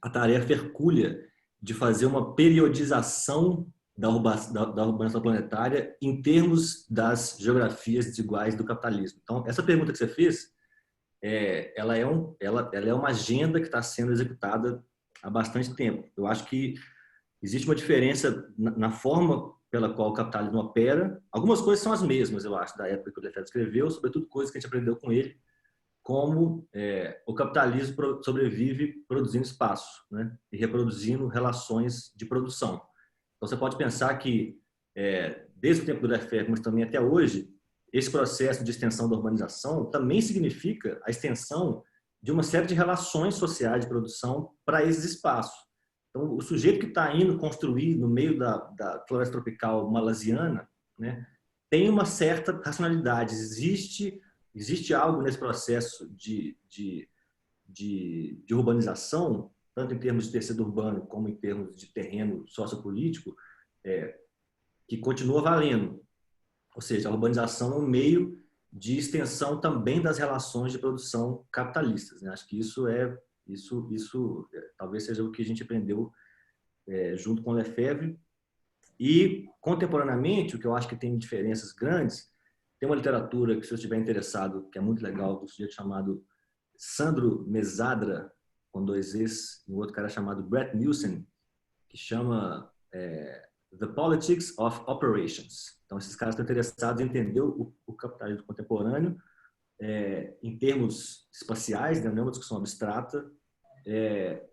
a tarefa hercúlea de fazer uma periodização da urbanização planetária em termos das geografias desiguais do capitalismo. Então, essa pergunta que você fez, ela é uma agenda que está sendo executada há bastante tempo. Eu acho que existe uma diferença na forma pela qual o capitalismo opera. Algumas coisas são as mesmas, eu acho, da época que o Lefebvre escreveu, sobretudo coisas que a gente aprendeu com ele, como o capitalismo sobrevive produzindo espaço, né? E reproduzindo relações de produção. Então, você pode pensar que, desde o tempo do Lefebvre, mas também até hoje, esse processo de extensão da urbanização também significa a extensão de uma série de relações sociais de produção para esses espaços. Então, o sujeito que está indo construir no meio da floresta tropical malasiana, né, tem uma certa racionalidade. Existe algo nesse processo de urbanização, tanto em termos de tecido urbano como em termos de terreno sociopolítico, que continua valendo. Ou seja, a urbanização é um meio de extensão também das relações de produção capitalistas, né? Acho que isso talvez seja o que a gente aprendeu junto com Lefebvre. E, contemporaneamente, o que eu acho que tem diferenças grandes, tem uma literatura que, se você estiver interessado, que é muito legal, do sujeito chamado Sandro Mesadra, com 2 Es, e um outro cara chamado Brett Nielsen, que chama The Politics of Operations. Então, esses caras estão interessados em entender o capitalismo contemporâneo em termos espaciais, né? Não é uma discussão abstrata,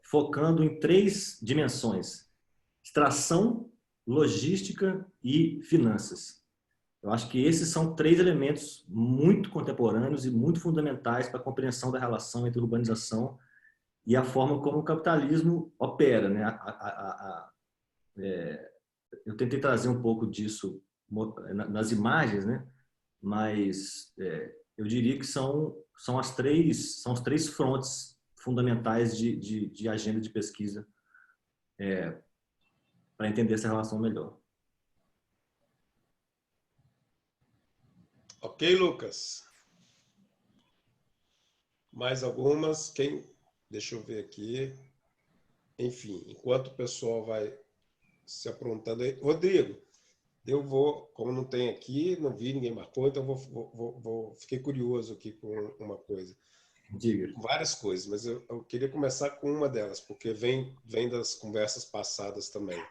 focando em 3 dimensões: extração, logística e finanças. Eu acho que esses são 3 elementos muito contemporâneos e muito fundamentais para a compreensão da relação entre urbanização e a forma como o capitalismo opera, né? Eu tentei trazer um pouco disso nas imagens, né? Mas eu diria que são os 3 frontes fundamentais de agenda de pesquisa para entender essa relação melhor. Ok, Lucas. Mais algumas? Deixa eu ver aqui. Enfim, enquanto o pessoal vai se aprontando aí. Rodrigo, eu vou, como não tem aqui, não vi, ninguém marcou, então fiquei curioso aqui com uma coisa. Diga. Várias coisas, mas eu queria começar com uma delas, porque vem das conversas passadas também.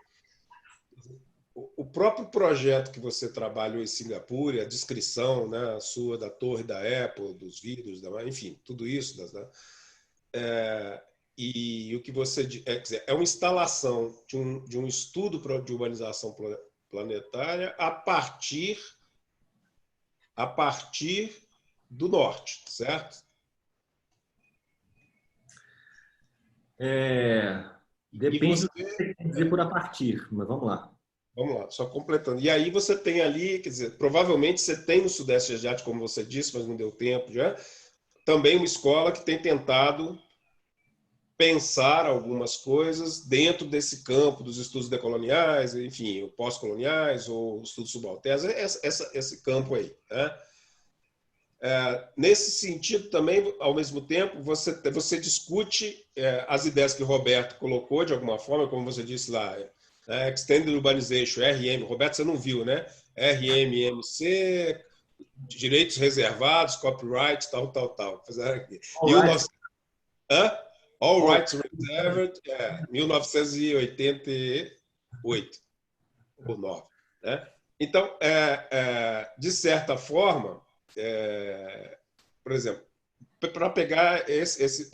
O próprio projeto que você trabalhou em Singapura, a descrição, né, sua da torre da Apple, dos vidros, enfim, tudo isso, e o que você quer dizer, é uma instalação de um estudo de urbanização planetária a partir do norte, certo? Depende do que você quer dizer por a partir, mas vamos lá. Vamos lá, só completando. E aí você tem ali, quer dizer, provavelmente você tem no Sudeste Asiático, como você disse, mas não deu tempo já, também uma escola que tem tentado pensar algumas coisas dentro desse campo dos estudos decoloniais, enfim, pós-coloniais ou estudos subalternos, esse campo aí, né? Nesse sentido também, ao mesmo tempo, você discute as ideias que o Roberto colocou, de alguma forma, como você disse lá, Extended Urbanization, RM, Roberto, você não viu, né? RMMC, direitos reservados, copyright, tal. All Rights Reserved, 1988 ou 9. Né? Então, de certa forma, por exemplo, para pegar esse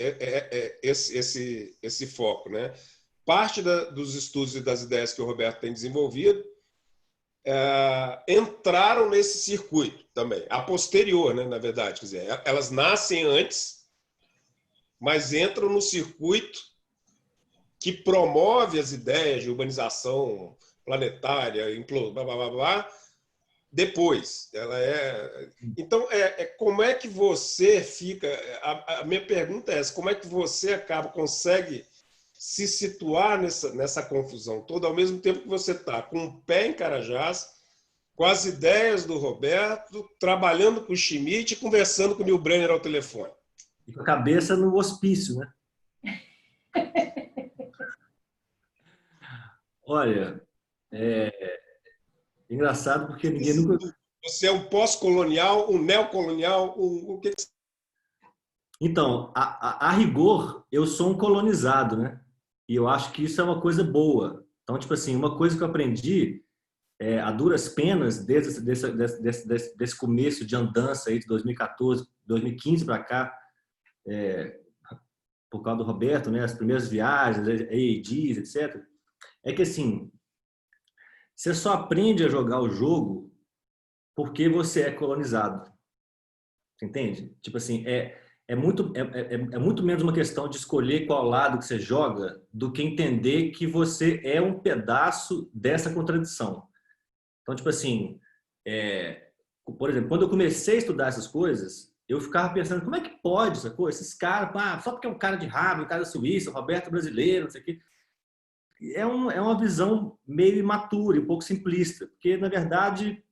foco, né? Parte dos estudos e das ideias que o Roberto tem desenvolvido entraram nesse circuito também, a posterior, né, na verdade. Quer dizer, elas nascem antes, mas entram no circuito que promove as ideias de urbanização planetária, blá, blá, blá, blá, depois. Então, como é que você fica... A minha pergunta é essa, como é que você consegue se situar nessa confusão toda, ao mesmo tempo que você está com o pé em Carajás, com as ideias do Roberto, trabalhando com o Schmidt e conversando com o Neil Brenner ao telefone? E com a cabeça no hospício, né? Olha, Engraçado porque ninguém nunca... Você é um pós-colonial, um neocolonial, o que... Então, a rigor, eu sou um colonizado, né? E eu acho que isso é uma coisa boa. Então, tipo assim, uma coisa que eu aprendi a duras penas, desde desse começo de andança aí de 2014, 2015 para cá, por causa do Roberto, né? As primeiras viagens, AADs, etc. É que, assim, você só aprende a jogar o jogo porque você é colonizado. Você entende? Tipo assim, é muito menos uma questão de escolher qual lado que você joga do que entender que você é um pedaço dessa contradição. Então, tipo assim, por exemplo, quando eu comecei a estudar essas coisas, eu ficava pensando, como é que pode essa coisa? Esses caras, só porque é um cara de Harvard, um cara da Suíça, Roberto brasileiro, não sei o quê. É uma visão meio imatura, um pouco simplista, porque, na verdade,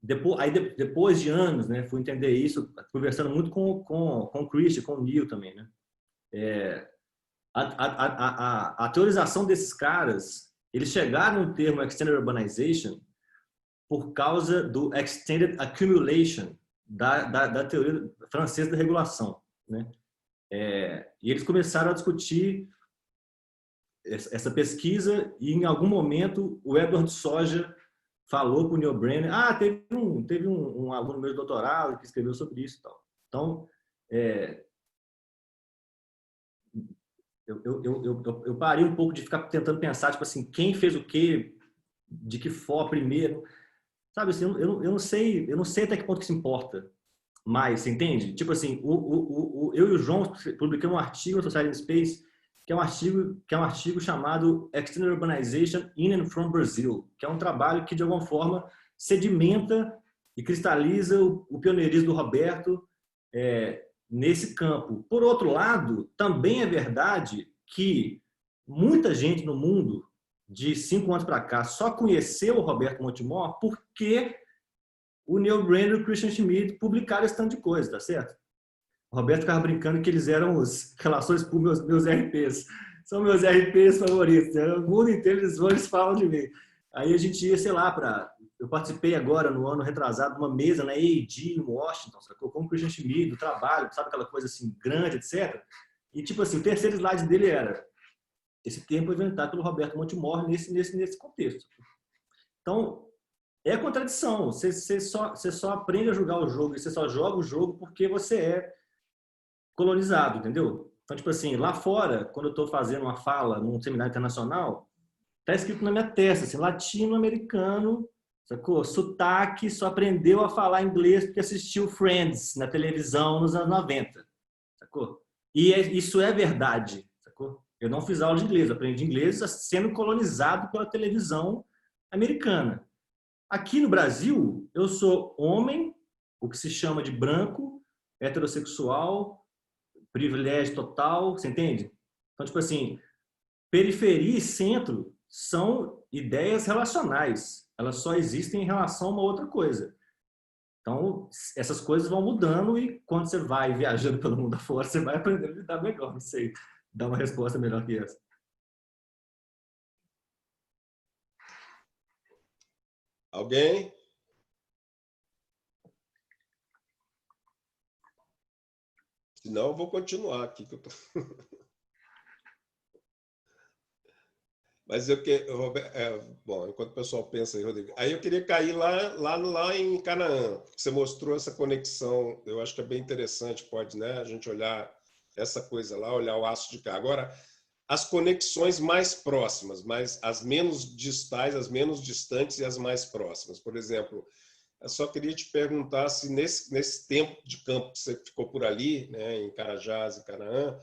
depois de anos, né, fui entender isso, conversando muito com o Christian, com o Neil também, né? A teorização desses caras, eles chegaram no termo Extended Urbanization por causa do Extended Accumulation, da teoria francesa da regulação, né? E eles começaram a discutir essa pesquisa e, em algum momento, o Edward Soja falou para o Neil Brenner, teve um aluno meu de doutorado que escreveu sobre isso e tal. Então, eu parei um pouco de ficar tentando pensar, tipo assim, quem fez o quê, de que forma primeiro, sabe assim, eu não sei até que ponto que isso importa mais, você entende? Tipo assim, eu e o João publicamos um artigo no Society in Space, que é um artigo chamado Extended Urbanization in and from Brazil, que é um trabalho que, de alguma forma, sedimenta e cristaliza o pioneirismo do Roberto nesse campo. Por outro lado, também é verdade que muita gente no mundo, de 5 anos para cá, só conheceu o Roberto Montemor porque o Neil Brenner e o Christian Schmidt publicaram esse tanto de coisa, tá certo? O Roberto ficava brincando que eles eram os relações por meus RPs. São meus RPs favoritos. O mundo inteiro eles falam de mim. Aí a gente ia, sei lá, eu participei agora, no ano retrasado, de uma mesa na AAD em Washington, sacou? Com o Christian Schmidt, do trabalho, sabe aquela coisa assim, grande, etc. E, tipo assim, o terceiro slide dele era esse termo inventado pelo Roberto Montemor nesse contexto. Então, é contradição. Você só aprende a jogar o jogo e você só joga o jogo porque você é colonizado, entendeu? Então, tipo assim, lá fora, quando eu estou fazendo uma fala num seminário internacional, tá escrito na minha testa, assim, latino-americano, sacou? Sotaque, só aprendeu a falar inglês porque assistiu Friends na televisão nos anos 90, sacou? E isso é verdade, sacou? Eu não fiz aula de inglês, eu aprendi inglês sendo colonizado pela televisão americana. Aqui no Brasil, eu sou homem, o que se chama de branco, heterossexual, privilégio total, você entende? Então, tipo assim, periferia e centro são ideias relacionais. Elas só existem em relação a uma outra coisa. Então, essas coisas vão mudando e quando você vai viajando pelo mundo afora, você vai aprendendo a lidar melhor. Não sei dar uma resposta melhor que essa. Alguém? Senão eu vou continuar aqui. Que eu tô... Mas bom, enquanto o pessoal pensa aí, Rodrigo, aí eu queria cair lá em Canaã. Você mostrou essa conexão, eu acho que é bem interessante, pode, né, a gente olhar essa coisa lá, olhar o aço de cá. Agora, as conexões mais próximas, mas as menos distais, as menos distantes e as mais próximas. Por exemplo, eu só queria te perguntar se nesse tempo de campo que você ficou por ali, né, em Carajás e Canaã,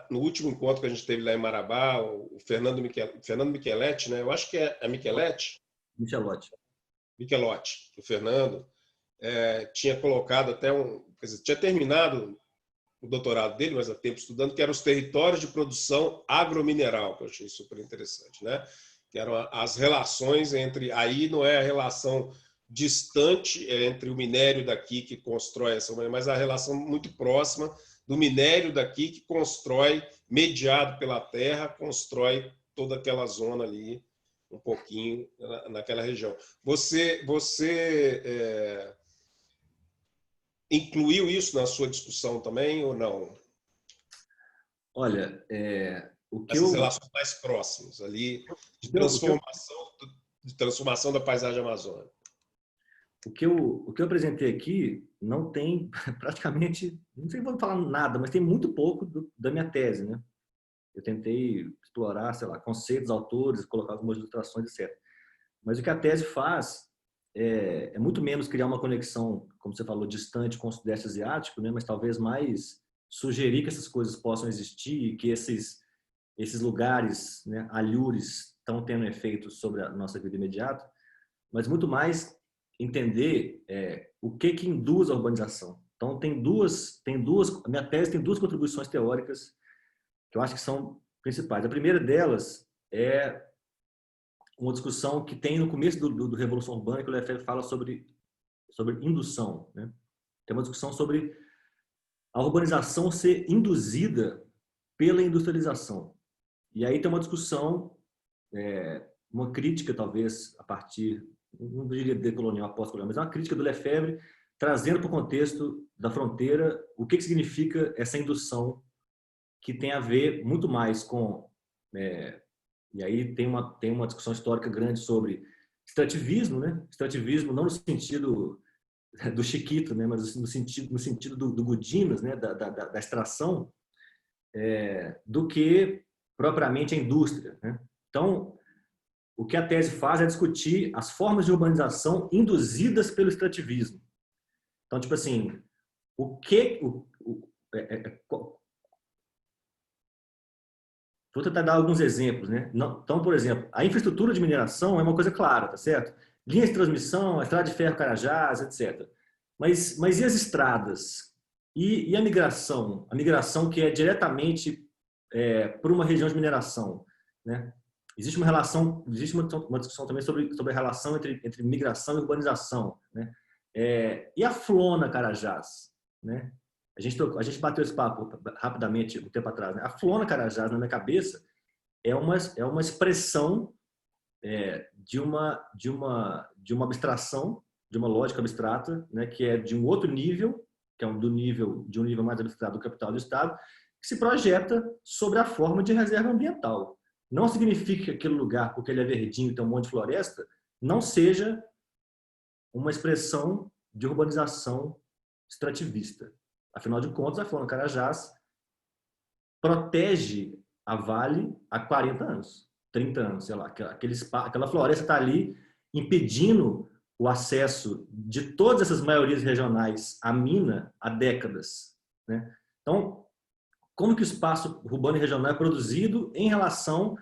no último encontro que a gente teve lá em Marabá, o Fernando Micheletti, né? Eu acho que é Micheletti? Michelotti, o Fernando, tinha colocado até quer dizer, tinha terminado o doutorado dele, mas há tempo estudando, que eram os territórios de produção agromineral, que eu achei super interessante, né? Que eram as relações entre... Aí não é a relação distante entre o minério daqui que constrói essa... Mas a relação muito próxima do minério daqui que constrói, mediado pela terra, constrói toda aquela zona ali, um pouquinho naquela região. Você incluiu isso na sua discussão também ou não? Olha, o que Essas eu... relações mais próximas ali, de transformação da paisagem amazônica. O que eu apresentei aqui não tem praticamente, não sei se vou falar nada, mas tem muito pouco da minha tese, né? Eu tentei explorar, sei lá, conceitos, autores, colocar algumas ilustrações, etc. Mas o que a tese faz é muito menos criar uma conexão, como você falou, distante com o Sudeste Asiático, né? Mas talvez mais sugerir que essas coisas possam existir, que esses lugares, né, alhures, estão tendo efeito sobre a nossa vida imediata, mas muito mais entender o que induz a urbanização. Então, a minha tese tem duas contribuições teóricas que eu acho que são principais. A primeira delas é uma discussão que tem no começo do Revolução Urbana, que o Lefebvre fala sobre indução, né? Tem uma discussão sobre a urbanização ser induzida pela industrialização. E aí tem uma discussão, uma crítica, talvez, a partir, não diria decolonial, pós-colonial, mas é uma crítica do Lefebvre, trazendo para o contexto da fronteira o que significa essa indução, que tem a ver muito mais com... e aí tem uma discussão histórica grande sobre extrativismo, né? Extrativismo não no sentido do Chiquito, né? Mas no sentido do Gudinas, né? Da extração, do que propriamente a indústria, né? Então, o que a tese faz é discutir as formas de urbanização induzidas pelo extrativismo. Então, tipo assim, vou tentar dar alguns exemplos, né? Então, por exemplo, a infraestrutura de mineração é uma coisa clara, tá certo? Linhas de transmissão, a estrada de ferro Carajás, etc. Mas e as estradas? E a migração? A migração que é diretamente por uma região de mineração, né? Existe uma discussão também sobre a relação entre migração e urbanização, né? E a Flona Carajás, né? A gente bateu esse papo rapidamente um tempo atrás, né? A Flona Carajás, na minha cabeça, é uma expressão de uma abstração, de uma lógica abstrata, né? Que é de um outro nível, que é de um nível mais abstrato do capital do Estado, que se projeta sobre a forma de reserva ambiental. Não significa que aquele lugar, porque ele é verdinho e tem um monte de floresta, não seja uma expressão de urbanização extrativista. Afinal de contas, a Flona Carajás protege a Vale há 40 anos, 30 anos, sei lá. Aquela floresta está ali impedindo o acesso de todas essas maiorias regionais à mina há décadas, né? Então, como que o espaço urbano e regional é produzido em relação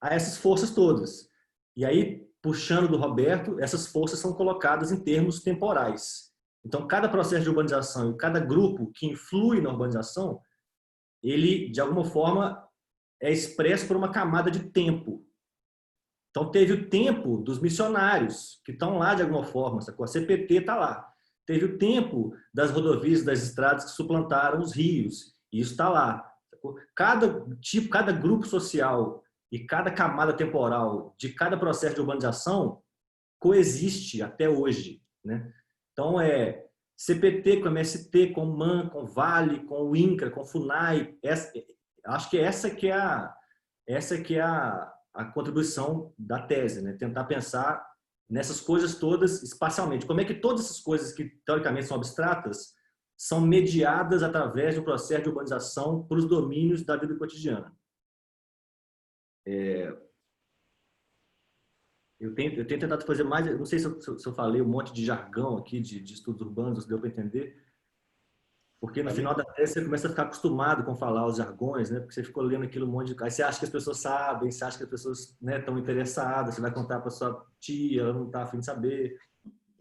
a essas forças todas? E aí, puxando do Roberto, essas forças são colocadas em termos temporais. Então, cada processo de urbanização e cada grupo que influi na urbanização, ele, de alguma forma, é expresso por uma camada de tempo. Então, teve o tempo dos missionários, que estão lá de alguma forma, sacou? A CPT está lá. Teve o tempo das rodovias e das estradas que suplantaram os rios, e isso está lá. Sacou? Cada grupo social e cada camada temporal de cada processo de urbanização coexiste até hoje, né? Então, CPT com MST, com MAN, com Vale, com o INCRA, com FUNAI. Acho que essa que é a contribuição da tese, né? Tentar pensar nessas coisas todas espacialmente. Como é que todas essas coisas que, teoricamente, são abstratas, são mediadas através do processo de urbanização para os domínios da vida cotidiana. Eu tenho tentado fazer mais, não sei se eu falei um monte de jargão aqui, de estudos urbanos, deu para entender, porque no final da tese você começa a ficar acostumado com falar os jargões, né? Porque você ficou lendo aquilo um monte de... Aí você acha que as pessoas sabem, você acha que as pessoas, né, estão interessadas, você vai contar para sua tia, ela não está a fim de saber.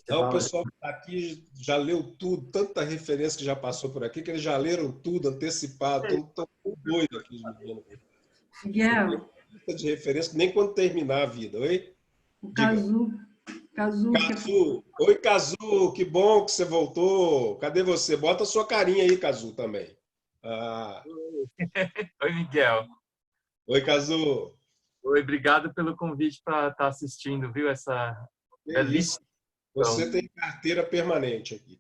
Não, o pessoal aqui já leu tudo, tanta referência que já passou por aqui, que eles já leram tudo, antecipado, estão doidos aqui. Miguel. De referência, nem quando terminar a vida, oi? O Cazu. Cazu. Oi, Cazu, que bom que você voltou. Cadê você? Bota a sua carinha aí, Cazu, também. Oi, Miguel. Oi, Cazu. Oi, obrigado pelo convite para estar assistindo, viu? Essa belíssima. Você tem carteira permanente aqui,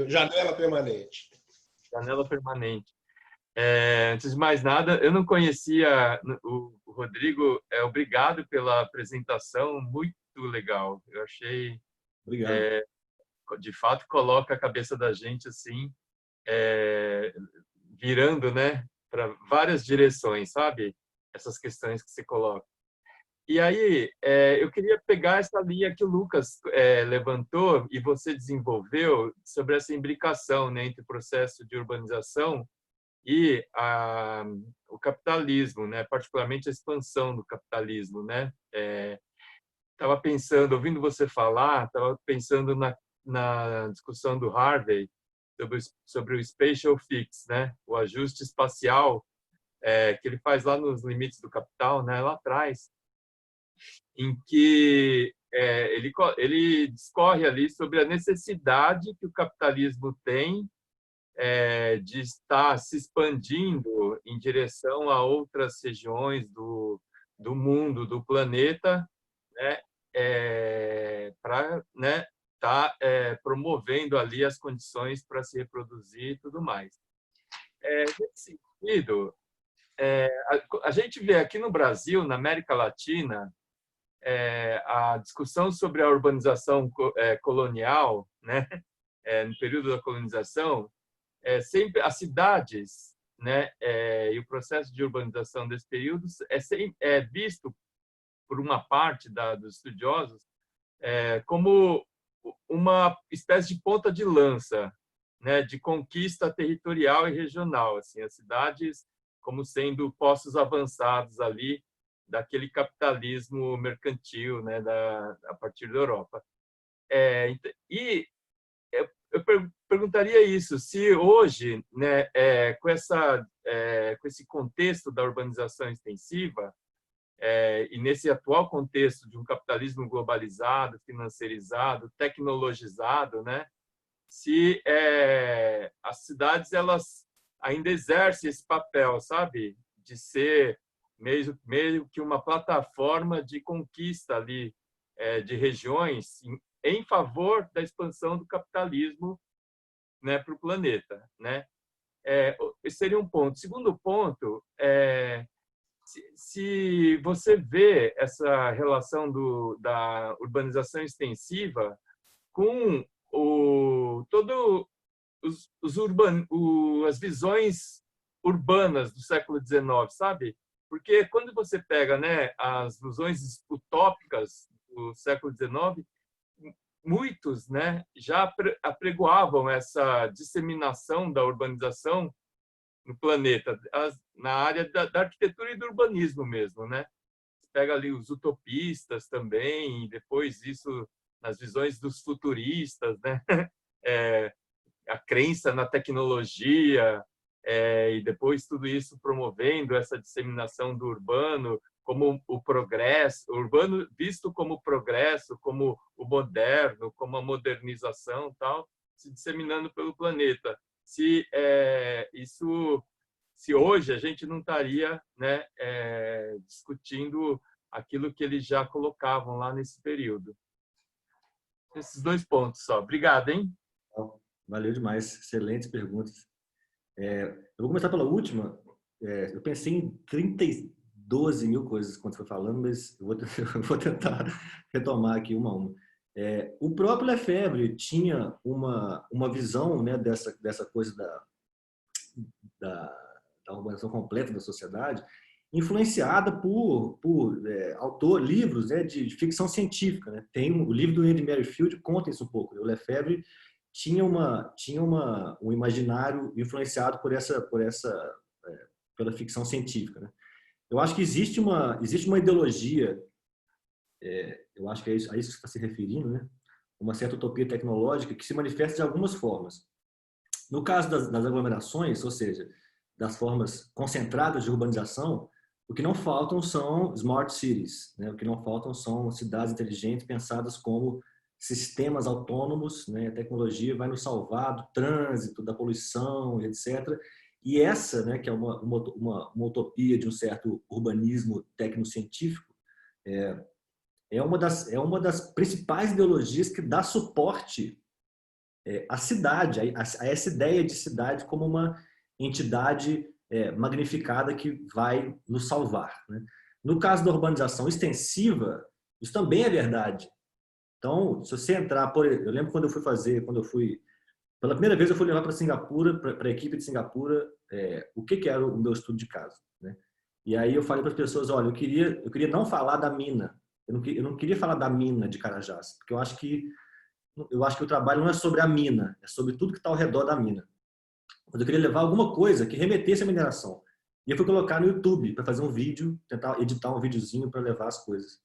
janela permanente. Janela permanente. Antes de mais nada, eu não conhecia o Rodrigo. Obrigado pela apresentação, muito legal. Eu achei, Obrigado. de fato, coloca a cabeça da gente assim, virando, né, para várias direções, sabe? Essas questões que você coloca. E aí, eu queria pegar essa linha que o Lucas levantou e você desenvolveu sobre essa imbricação, né, entre o processo de urbanização e o capitalismo, né, particularmente a expansão do capitalismo, né. Estava pensando, ouvindo você falar, estava pensando na discussão do Harvey sobre o spatial fix, né, o ajuste espacial que ele faz lá nos limites do capital, né, lá atrás, em que ele discorre ali sobre a necessidade que o capitalismo tem de estar se expandindo em direção a outras regiões do mundo, do planeta, né, para, né, estar promovendo ali as condições para se reproduzir e tudo mais. Nesse sentido, a gente vê aqui no Brasil, na América Latina, a discussão sobre a urbanização colonial, né, no período da colonização, sempre as cidades, né, e o processo de urbanização desse período é visto por uma parte dos estudiosos como uma espécie de ponta de lança, né, de conquista territorial e regional, assim, as cidades como sendo postos avançados ali daquele capitalismo mercantil, né, a partir da Europa. E eu perguntaria isso, se hoje, né, com esse contexto da urbanização extensiva, e nesse atual contexto de um capitalismo globalizado, financeirizado, tecnologizado, né, se as cidades elas ainda exercem esse papel, sabe, de ser meio que uma plataforma de conquista ali de regiões em favor da expansão do capitalismo, né, para o planeta, né? Esse seria um ponto. Segundo ponto, se você vê essa relação da urbanização extensiva com as visões urbanas do século XIX, sabe? Porque quando você pega, né, as visões utópicas do século XIX, muitos, né, já apregoavam essa disseminação da urbanização no planeta, na área da arquitetura e do urbanismo mesmo, né? Pega ali os utopistas também, e depois isso nas visões dos futuristas, né? A crença na tecnologia, e depois tudo isso promovendo essa disseminação do urbano como o progresso, o urbano visto como progresso, como o moderno, como a modernização, tal, se disseminando pelo planeta. Se hoje a gente não estaria, né, discutindo aquilo que eles já colocavam lá nesse período. Esses 2 pontos só. Obrigado, hein? Valeu demais. Excelentes perguntas. Eu vou começar pela última. Eu pensei em 12 mil coisas quando foi falando, mas eu vou tentar retomar aqui uma a uma. O próprio Lefebvre tinha uma visão, né, dessa coisa da urbanização completa da sociedade, influenciada por livros, né, de ficção científica, né? Tem o livro do Andy Merrifield conta isso um pouco. O Lefebvre tinha um imaginário influenciado pela ficção científica, né? Eu acho que existe uma ideologia, eu acho que é isso a isso que você está se referindo, né? Uma certa utopia tecnológica que se manifesta de algumas formas. No caso das aglomerações, ou seja, das formas concentradas de urbanização, o que não faltam são smart cities, né? O que não faltam são cidades inteligentes pensadas como sistemas autônomos, né? A tecnologia vai nos salvar do trânsito, da poluição, etc. E essa, né, que é uma utopia de um certo urbanismo tecnocientífico, é uma das principais ideologias que dá suporte à cidade, a essa ideia de cidade como uma entidade magnificada que vai nos salvar, né? No caso da urbanização extensiva, isso também é verdade. Então, se você entrar, eu lembro quando eu fui, pela primeira vez eu fui levar para Singapura, para a equipe de Singapura, o que era o meu estudo de caso, né? E aí eu falei para as pessoas, olha, eu queria não falar da mina, eu não queria falar da mina de Carajás, porque eu acho que o trabalho não é sobre a mina, é sobre tudo que está ao redor da mina. Mas eu queria levar alguma coisa que remetesse à mineração. E eu fui colocar no YouTube para fazer um vídeo, tentar editar um videozinho para levar as coisas.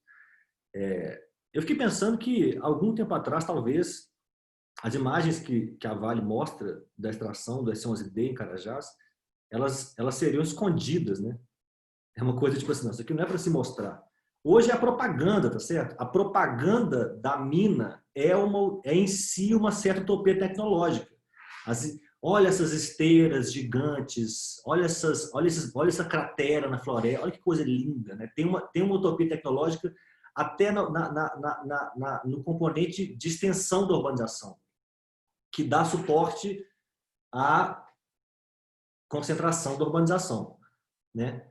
Eu fiquei pensando que, algum tempo atrás, talvez, as imagens que a Vale mostra da extração do S11D em Carajás, elas seriam escondidas, né? É uma coisa tipo assim, não, isso aqui não é para se mostrar. Hoje é a propaganda, tá certo? A propaganda da mina é em si uma certa utopia tecnológica. Olha essas esteiras gigantes, olha essa cratera na floresta, olha que coisa linda, né? Tem uma utopia tecnológica até no componente de extensão da urbanização, que dá suporte à concentração da urbanização, né?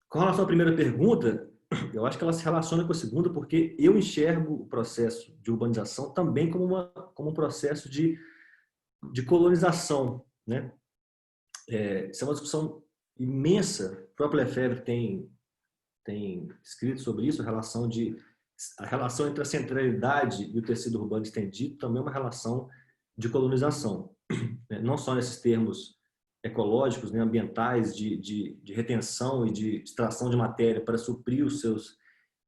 Com relação à primeira pergunta, eu acho que ela se relaciona com a segunda, porque eu enxergo o processo de urbanização também como um processo de colonização, né? Isso é uma discussão imensa. O próprio Lefebvre tem escrito sobre isso, a relação entre a centralidade e o tecido urbano estendido também é uma relação de colonização, né? Não só nesses termos ecológicos, né, ambientais, de retenção e de extração de matéria para suprir os seus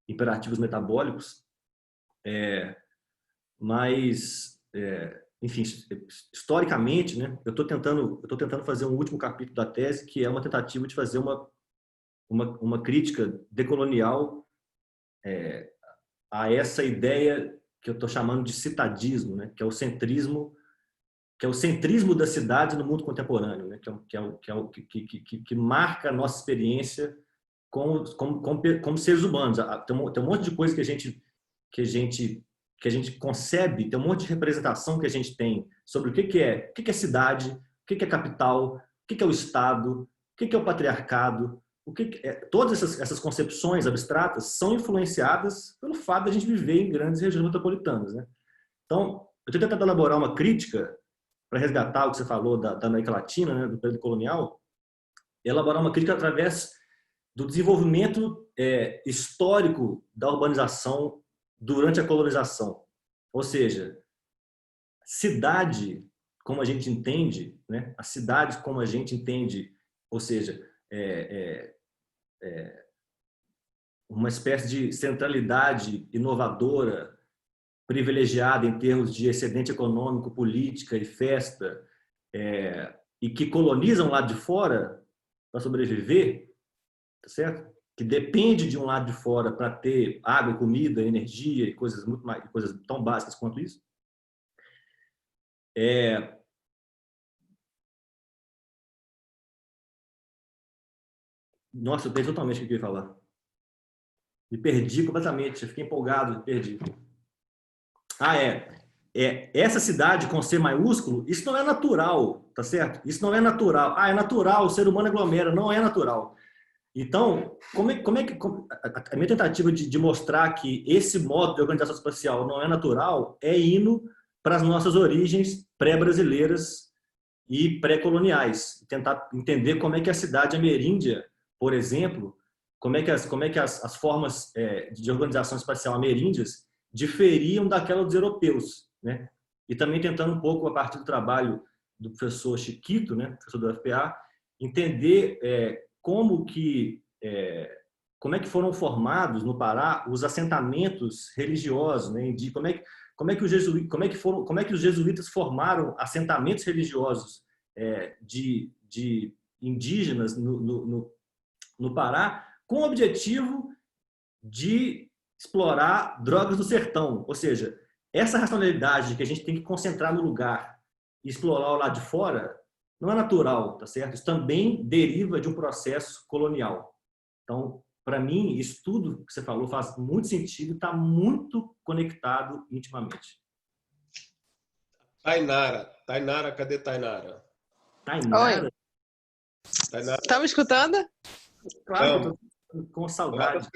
imperativos metabólicos, mas enfim, historicamente, né, eu estou tentando fazer um último capítulo da tese, que é uma tentativa de fazer uma crítica decolonial a essa ideia que eu estou chamando de citadismo, né, que é o centrismo da cidade no mundo contemporâneo, né, que marca a nossa experiência como seres humanos. Tem um monte de coisa que a gente concebe, tem um monte de representação que a gente tem sobre o que é cidade, o que é capital, o que é o Estado, o que é o patriarcado. Todas essas concepções abstratas são influenciadas pelo fato de a gente viver em grandes regiões metropolitanas, né? Então, eu estou tentando elaborar uma crítica para resgatar o que você falou da América Latina, né, do período colonial, elaborar uma crítica através do desenvolvimento histórico da urbanização durante a colonização. Ou seja, cidade, como a gente entende, né, a cidade como a gente entende, ou seja, uma espécie de centralidade inovadora, privilegiada em termos de excedente econômico, política e festa, e que colonizam o lado de fora para sobreviver, tá certo? Que depende de um lado de fora para ter água, comida, energia e coisas tão básicas quanto isso. Nossa, eu perdi totalmente o que eu ia falar. Me perdi completamente, eu fiquei empolgado, me perdi. Essa cidade com C maiúsculo, isso não é natural, tá certo? Isso não é natural. É natural, o ser humano aglomera, não é natural. Então, a minha tentativa de mostrar que esse modo de organização espacial não é natural é indo para as nossas origens pré-brasileiras e pré-coloniais. Tentar entender como é que a cidade ameríndia, por exemplo, como é que as formas de organização espacial ameríndias diferiam daquelas dos europeus, né? E também tentando um pouco, a partir do trabalho do professor Chiquito, né, professor do FPA, entender como é que foram formados no Pará os assentamentos religiosos, né? De como é que os jesuítas formaram assentamentos religiosos de indígenas no Pará, com o objetivo de explorar drogas do sertão. Ou seja, essa racionalidade que a gente tem que concentrar no lugar e explorar o lado de fora não é natural, tá certo? Isso também deriva de um processo colonial. Então, para mim, isso tudo que você falou faz muito sentido, está muito conectado intimamente. Tainara, cadê Tainara? Tainara? Oi. Tainara, Tá me escutando? Claro que eu tô com saudade.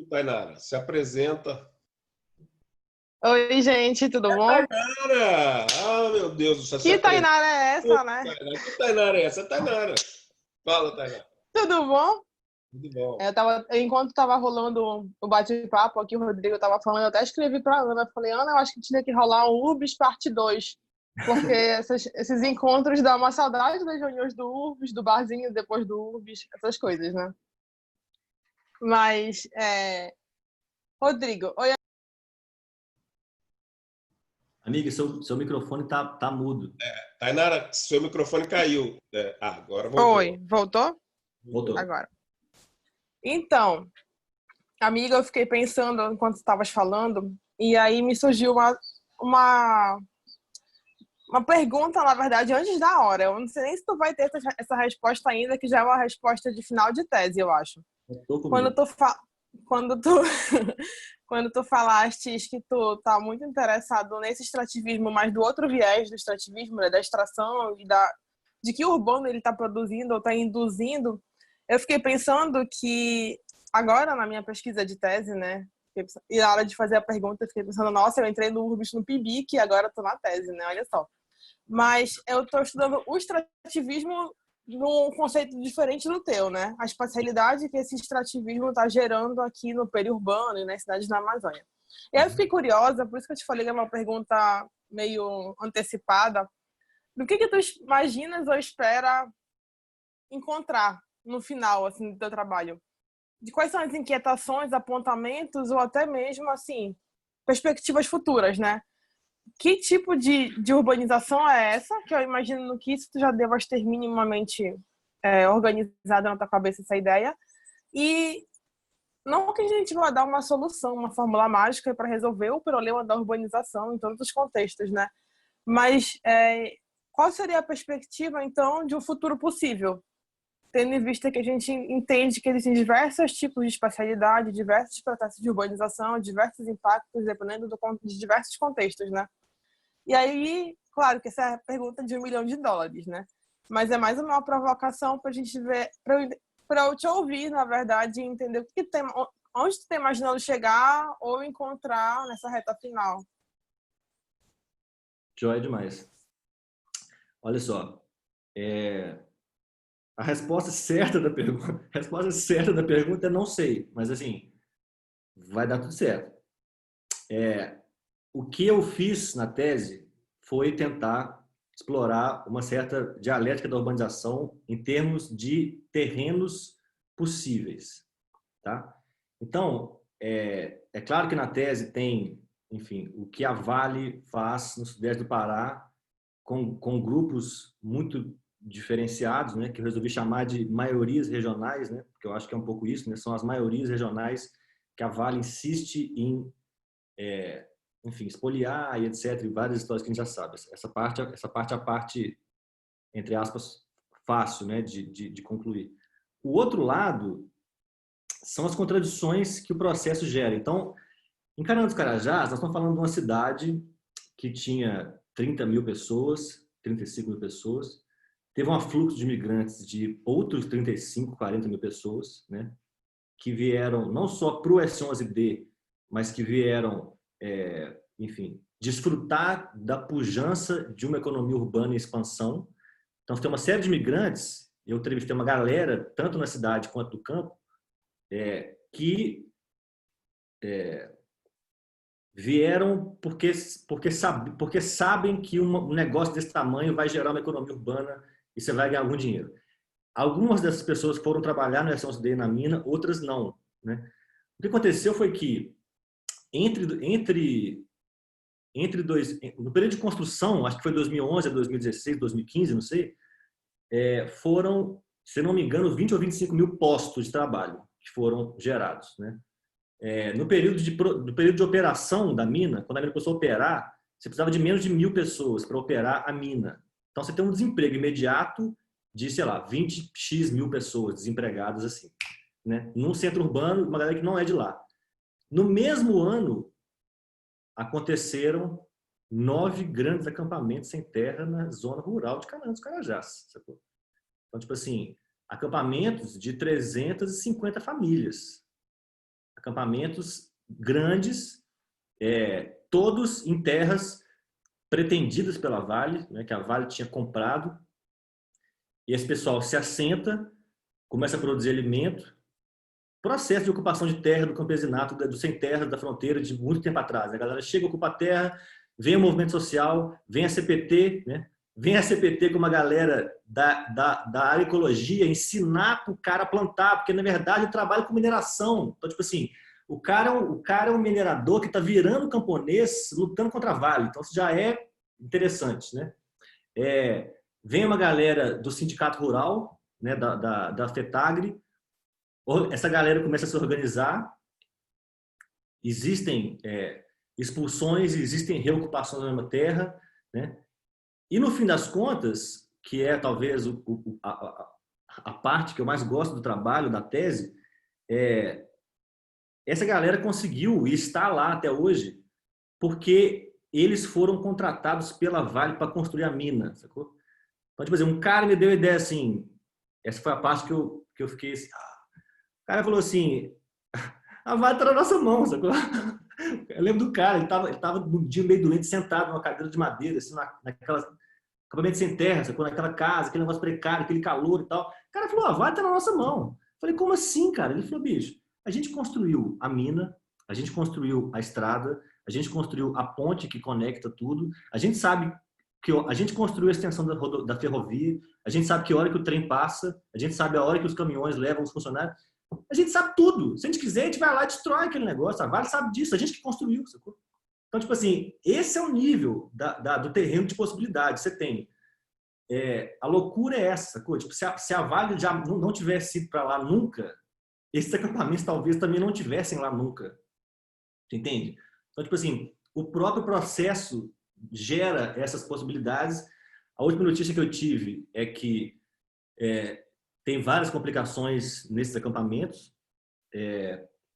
Tainara, se apresenta. Oi, gente, tudo bom? Tainara! Ah, meu Deus do céu. Que Tainara é essa, né? Que Tainara é essa? Tainara. Fala, Tainara. Tudo bom? Tudo bom. Enquanto tava rolando o bate-papo aqui, o Rodrigo tava falando, eu até escrevi pra Ana, falei, Ana, eu acho que tinha que rolar um URBS parte 2, porque esses encontros dão uma saudade das reuniões do URBS, do barzinho depois do URBS, essas coisas, né? Mas, Rodrigo, oi. Amiga, seu microfone tá mudo. Tainara, seu microfone caiu. Agora voltou. Oi, voltou? Voltou. Agora. Então, amiga, eu fiquei pensando enquanto estavas falando, e aí me surgiu uma pergunta, na verdade, antes da hora. Eu não sei nem se tu vai ter essa resposta ainda, que já é uma resposta de final de tese, eu acho. Quando tu falaste que tu tá muito interessado nesse extrativismo, mas do outro viés do extrativismo, né, da extração e de que o urbano ele tá produzindo ou tá induzindo, eu fiquei pensando que agora na minha pesquisa de tese, né, e na hora de fazer a pergunta, eu fiquei pensando, nossa, eu entrei no URBS no PIBIC e agora tô na tese, né, olha só. Mas eu tô estudando o extrativismo num conceito diferente do teu, né? A espacialidade que esse extrativismo está gerando aqui no periurbano e nas cidades da Amazônia. E aí eu fiquei curiosa, por isso que eu te falei que é uma pergunta meio antecipada, do que tu imaginas ou espera encontrar no final, assim, do teu trabalho? De quais são as inquietações, apontamentos ou até mesmo, assim, perspectivas futuras, né? Que tipo de urbanização é essa? Que eu imagino que isso tu já devas ter minimamente organizado na tua cabeça essa ideia. E não que a gente vá dar uma solução, uma fórmula mágica para resolver o problema da urbanização em todos os contextos, né? Mas qual seria a perspectiva, então, de um futuro possível? Tendo em vista que a gente entende que existem diversos tipos de espacialidade, diversos processos de urbanização, diversos impactos, dependendo de diversos contextos, né? E aí, claro que essa é a pergunta de $1 milhão, né? Mas é mais uma provocação para a gente ver, para eu te ouvir, na verdade, e entender o que tem, onde tu está imaginando chegar ou encontrar nessa reta final. Joia demais. Olha só, a resposta certa da pergunta é não sei, mas assim, vai dar tudo certo. O que eu fiz na tese foi tentar explorar uma certa dialética da urbanização em termos de terrenos possíveis, tá? Então, é claro que na tese tem, enfim, o que a Vale faz no sudeste do Pará com grupos muito diferenciados, né, que eu resolvi chamar de maiorias regionais, né, porque eu acho que é um pouco isso, né, são as maiorias regionais que a Vale insiste em enfim, espoliar e etc, e várias histórias que a gente já sabe. Essa parte é a parte, entre aspas, fácil, né, de concluir. O outro lado são as contradições que o processo gera. Então, em Carnaval dos Carajás, nós estamos falando de uma cidade que tinha 30 mil pessoas, 35 mil pessoas, teve um afluxo de imigrantes de outros 35, 40 mil pessoas, né, que vieram não só para o S11D, mas que vieram enfim, desfrutar da pujança de uma economia urbana em expansão. Então, tem uma série de imigrantes, eu entrevistei uma galera, tanto na cidade quanto no campo, que vieram porque sabem que um negócio desse tamanho vai gerar uma economia urbana e você vai ganhar algum dinheiro. Algumas dessas pessoas foram trabalhar no S11D na mina, outras não, né? O que aconteceu foi que no período de construção, acho que foi 2011 a 2016, 2015, não sei, foram, se não me engano, 20 ou 25 mil postos de trabalho que foram gerados, né? No período de operação da mina, quando a mina começou a operar, você precisava de menos de 1.000 pessoas para operar a mina. Então, você tem um desemprego imediato de, sei lá, 20x mil pessoas desempregadas, assim, né? Num centro urbano, uma galera que não é de lá. No mesmo ano, aconteceram 9 grandes acampamentos sem terra na zona rural de Canaã dos Carajás, sacou? Então, tipo assim, acampamentos de 350 famílias. Acampamentos grandes, todos em terras pretendidas pela Vale, né, que a Vale tinha comprado. E esse pessoal se assenta, começa a produzir alimento. Processo de ocupação de terra do campesinato, do sem terra, da fronteira, de muito tempo atrás. A galera chega, ocupa a terra, vem o movimento social, vem a CPT, né? Vem a CPT com uma galera da agroecologia ensinar para o cara plantar, porque na verdade eu trabalho com mineração. Então, tipo assim, o cara é um minerador que está virando camponês, lutando contra a Vale. Então, isso já é interessante, né? Vem uma galera do sindicato rural, né, da FETAGRE. Essa galera começa a se organizar. Existem expulsões, existem reocupações na mesma terra, né? E no fim das contas, que é talvez a parte que eu mais gosto do trabalho, da tese, essa galera conseguiu e está lá até hoje porque eles foram contratados pela Vale para construir a mina, sacou? Então, tipo assim, um cara me deu a ideia assim, essa foi a parte que eu fiquei assim, o cara falou assim, a Vale está na nossa mão, sacou? Eu lembro do cara, ele tava num dia meio doente, sentado numa cadeira de madeira, assim, naquelas acampamento sem terra, sacou? Naquela casa, aquele negócio precário, aquele calor e tal. O cara falou, a Vale está na nossa mão. Eu falei, como assim, cara? Ele falou, bicho, a gente construiu a mina, a gente construiu a estrada, a gente construiu a ponte que conecta tudo, a gente sabe que a gente construiu a extensão da ferrovia, a gente sabe que hora que o trem passa, a gente sabe a hora que os caminhões levam os funcionários, a gente sabe tudo. Se a gente quiser, a gente vai lá e destrói aquele negócio. A Vale sabe disso, a gente que construiu, sacou? Então, tipo assim, esse é o nível do terreno de possibilidade. Você tem. A loucura é essa, sacou? Tipo, se a Vale já não tivesse ido para lá nunca, esses acampamentos talvez também não tivessem lá nunca. Você entende? Então, tipo assim, o próprio processo gera essas possibilidades. A última notícia que eu tive é que tem várias complicações nesses acampamentos.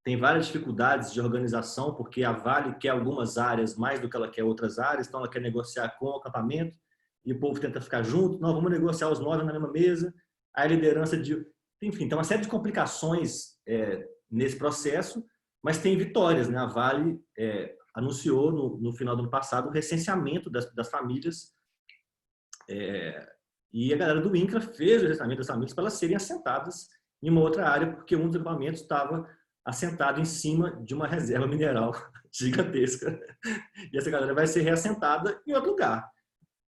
Tem várias dificuldades de organização, porque a Vale quer algumas áreas mais do que ela quer outras áreas, então ela quer negociar com o acampamento, e o povo tenta ficar junto, não, vamos negociar os 9 na mesma mesa, a liderança de... Enfim, tem uma série de complicações nesse processo, mas tem vitórias, né? A Vale anunciou no final do ano passado o recenseamento das famílias, e a galera do INCRA fez o recenseamento das famílias para elas serem assentadas em uma outra área, porque um dos acampamentos estava assentado em cima de uma reserva mineral gigantesca. E essa galera vai ser reassentada em outro lugar.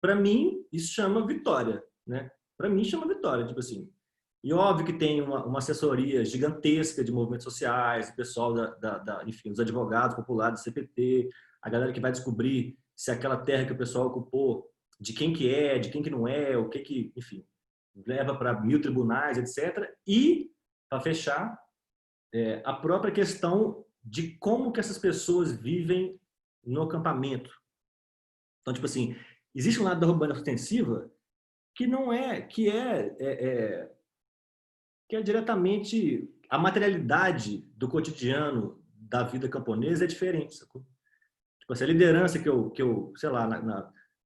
Para mim, isso chama vitória, né? Para mim, chama vitória, tipo assim. E óbvio que tem uma assessoria gigantesca de movimentos sociais, o pessoal enfim, os advogados populares do CPT, a galera que vai descobrir se aquela terra que o pessoal ocupou, de quem que é, de quem que não é, o que enfim, leva para 1000 tribunais, etc. E, para fechar, a própria questão de como que essas pessoas vivem no acampamento. Então, tipo assim, existe um lado da urbanização extensiva que não que é diretamente a materialidade do cotidiano da vida camponesa é diferente, sacou? Tipo assim, a liderança que eu sei lá,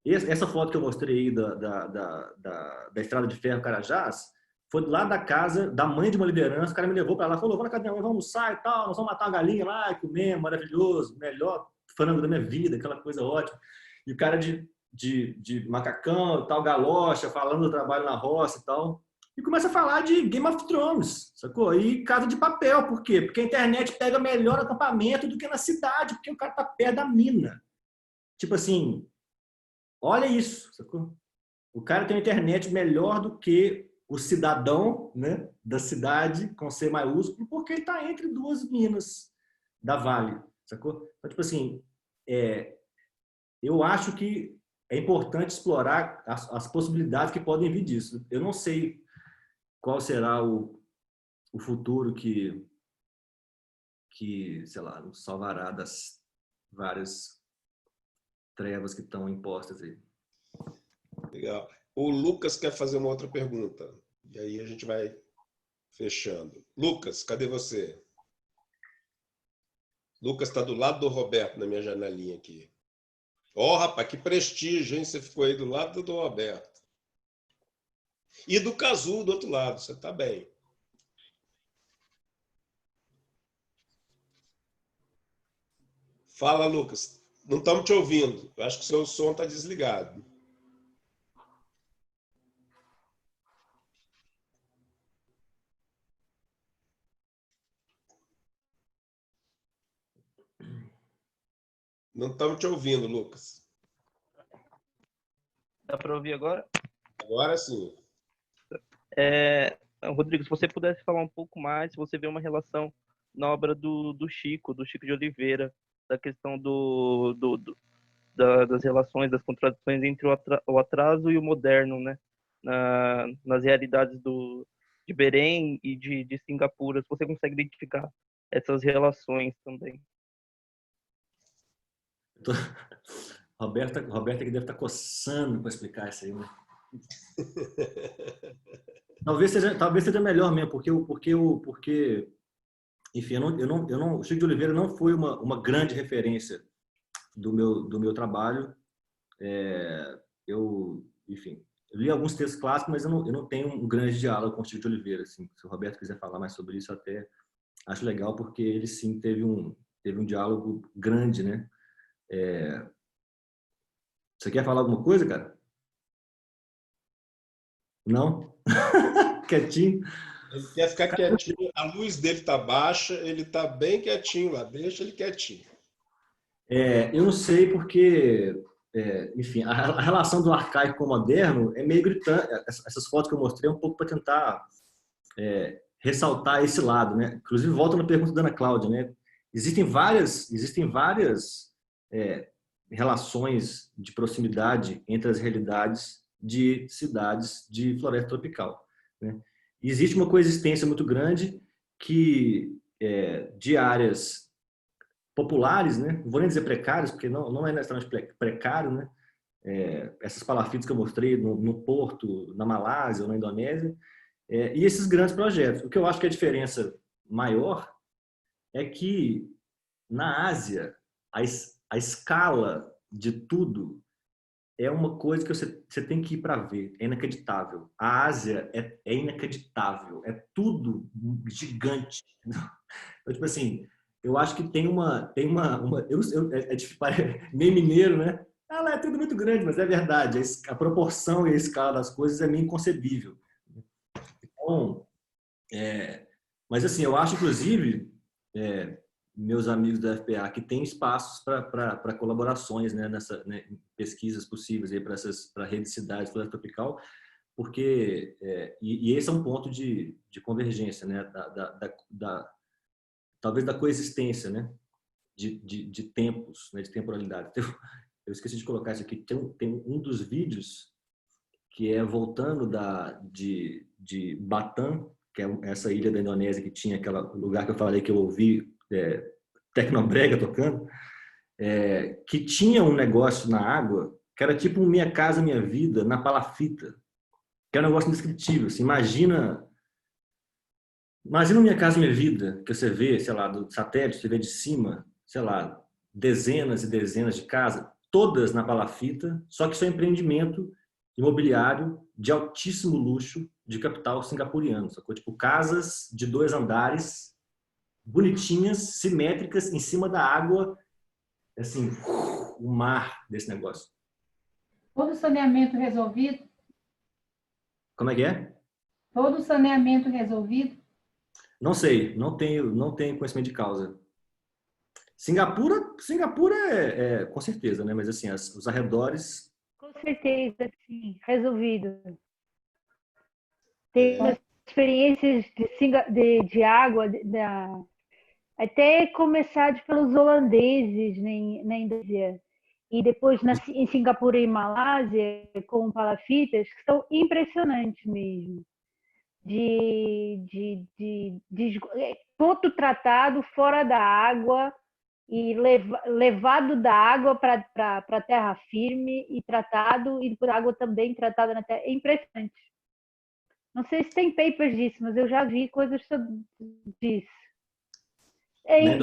essa foto que eu mostrei aí da estrada de ferro Carajás foi lá da casa da mãe de uma liderança. O cara me levou para lá, falou, vamos na casa da minha mãe, vamos almoçar e tal, nós vamos matar uma galinha lá, comer, maravilhoso, melhor frango da minha vida, aquela coisa ótima. E o cara de macacão, tal, galocha, falando do trabalho na roça e tal. E começa a falar de Game of Thrones, sacou? E Casa de Papel, por quê? Porque a internet pega melhor acampamento do que na cidade, porque o cara tá perto da mina. Tipo assim, olha isso, sacou? O cara tem uma internet melhor do que o cidadão, né, da cidade, com C maiúsculo, porque ele está entre duas minas da Vale, sacou? Então, tipo assim, eu acho que é importante explorar as possibilidades que podem vir disso. Eu não sei qual será o futuro que, sei lá, nos salvará das várias trevas que estão impostas aí. Legal. O Lucas quer fazer uma outra pergunta. E aí a gente vai fechando. Lucas, cadê você? Lucas está do lado do Roberto na minha janelinha aqui. Ó, rapaz, que prestígio, hein? Você ficou aí do lado do Roberto. E do Cazu do outro lado, você está bem. Fala, Lucas. Não estamos te ouvindo. Eu acho que o seu som está desligado. Não estamos te ouvindo, Lucas. Dá para ouvir agora? Agora sim. Rodrigo, se você pudesse falar um pouco mais, se você vê uma relação na obra do Chico de Oliveira, da questão das relações, das contradições entre o atraso e o moderno, né? Nas realidades de Belém e de Singapura, se você consegue identificar essas relações também. Roberta que deve estar coçando para explicar isso aí, né? Talvez seja melhor mesmo, porque enfim, o Chico de Oliveira não foi uma grande referência do meu trabalho. Enfim, eu li alguns textos clássicos, mas eu não tenho um grande diálogo com o Chico de Oliveira. Assim. Se o Roberto quiser falar mais sobre isso, até acho legal, porque ele sim teve um diálogo grande, né? Você quer falar alguma coisa, cara? Não? Quietinho? Ele quer ficar quietinho. A luz dele está baixa, ele está bem quietinho lá. Deixa ele quietinho. Eu não sei porque, enfim, a relação do arcaico com o moderno é meio gritante. Essas fotos que eu mostrei é um pouco para tentar ressaltar esse lado, né? Inclusive, volta na pergunta da Ana Cláudia, né? Existem várias relações de proximidade entre as realidades de cidades de floresta tropical, né? Existe uma coexistência muito grande de áreas populares, né? Não vou nem dizer precários, porque não é necessariamente precário, né? Essas palafitas que eu mostrei no Porto, na Malásia ou na Indonésia, e esses grandes projetos. O que eu acho que a diferença maior é que na Ásia a escala de tudo é uma coisa que você tem que ir para ver. É inacreditável. A Ásia é inacreditável. É tudo gigante. Então, tipo assim, eu acho que tem uma meio mineiro, né? Lá é tudo muito grande, mas é verdade. A proporção e a escala das coisas é meio inconcebível. Então, mas assim, eu acho, inclusive, meus amigos da FPA, que tem espaços para colaborações, né, pesquisas possíveis para a rede de cidades, floresta tropical, porque e esse é um ponto de convergência, né, talvez da coexistência, né, de tempos, né, de temporalidade. Eu esqueci de colocar isso aqui. Tem um dos vídeos que é voltando de Batam, que é essa ilha da Indonésia que tinha aquele lugar que eu falei que eu ouvi tecnobrega tocando, que tinha um negócio na água que era tipo um Minha Casa Minha Vida na palafita, que é um negócio indescritível. Assim, imagina Minha Casa Minha Vida, que você vê, sei lá, do satélite, você vê de cima, sei lá, dezenas e dezenas de casas, todas na palafita, só que isso é um empreendimento imobiliário de altíssimo luxo de capital singapuriano, sacou? Tipo, casas de 2 andares, bonitinhas, simétricas, em cima da água, assim, o mar desse negócio. Todo saneamento resolvido? Como é que é? Todo saneamento resolvido? Não sei, não tenho conhecimento de causa. Singapura com certeza, né? Mas assim, os arredores... Com certeza, sim, resolvido. Tem experiências de água, até começado pelos holandeses na Indonésia e depois em Singapura e Malásia com palafitas que são impressionantes mesmo, de esgoto tratado fora da água e levado da água para a terra firme e tratado, e por água também tratada na terra. É impressionante. Não sei se tem papers disso, mas eu já vi coisas sobre disso.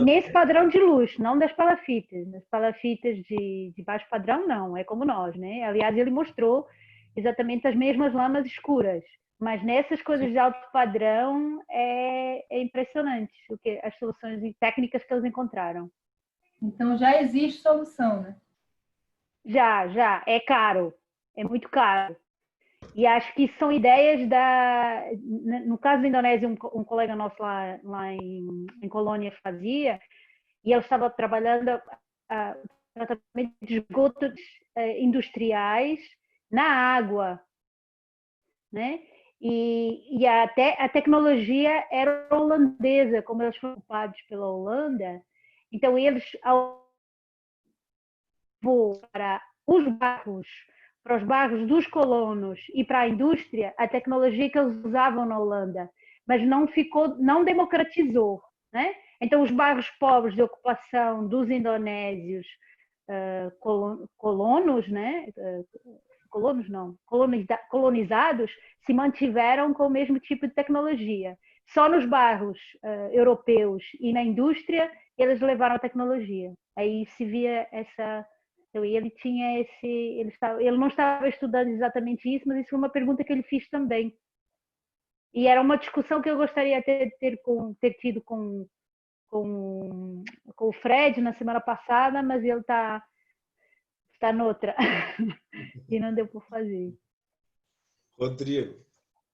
Nesse padrão de luz, não das palafitas. Nas palafitas de baixo padrão, não. É como nós, né? Aliás, ele mostrou exatamente as mesmas lamas escuras. Mas nessas coisas de alto padrão é impressionante as soluções e técnicas que eles encontraram. Então já existe solução, né? Já. É caro. É muito caro. E acho que são ideias no caso da Indonésia, um colega nosso lá em Colônia fazia, e ele estava trabalhando tratamento de esgotos industriais na água, né? E até a tecnologia era holandesa, como eles foram ocupados pela Holanda, então eles para os bairros dos colonos e para a indústria, a tecnologia que eles usavam na Holanda, mas não democratizou, né? Então os bairros pobres de ocupação dos indonésios colonos, né? Colonizados, se mantiveram com o mesmo tipo de tecnologia. Só nos bairros europeus e na indústria eles levaram a tecnologia. Aí se via essa... Então, ele tinha ele não estava estudando exatamente isso, mas isso foi uma pergunta que ele fez também. E era uma discussão que eu gostaria de ter tido com o Fred na semana passada, mas ele está noutra e não deu por fazer. Rodrigo,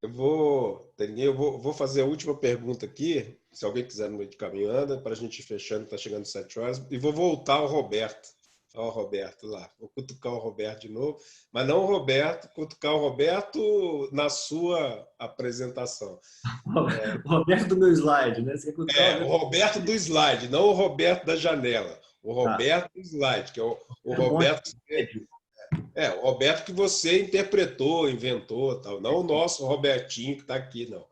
eu vou fazer a última pergunta aqui, se alguém quiser no meio do caminho anda, para a gente ir fechando, está chegando 7 horas, e vou voltar ao Roberto. Olha o Roberto lá, vou cutucar o Roberto de novo, mas não o Roberto, cutucar o Roberto na sua apresentação. O Roberto do meu slide, né? Você o Roberto do slide, não o Roberto da janela. O Roberto do slide, que é o Roberto. O Roberto que você interpretou, inventou, tal. Não o nosso Robertinho que está aqui, não.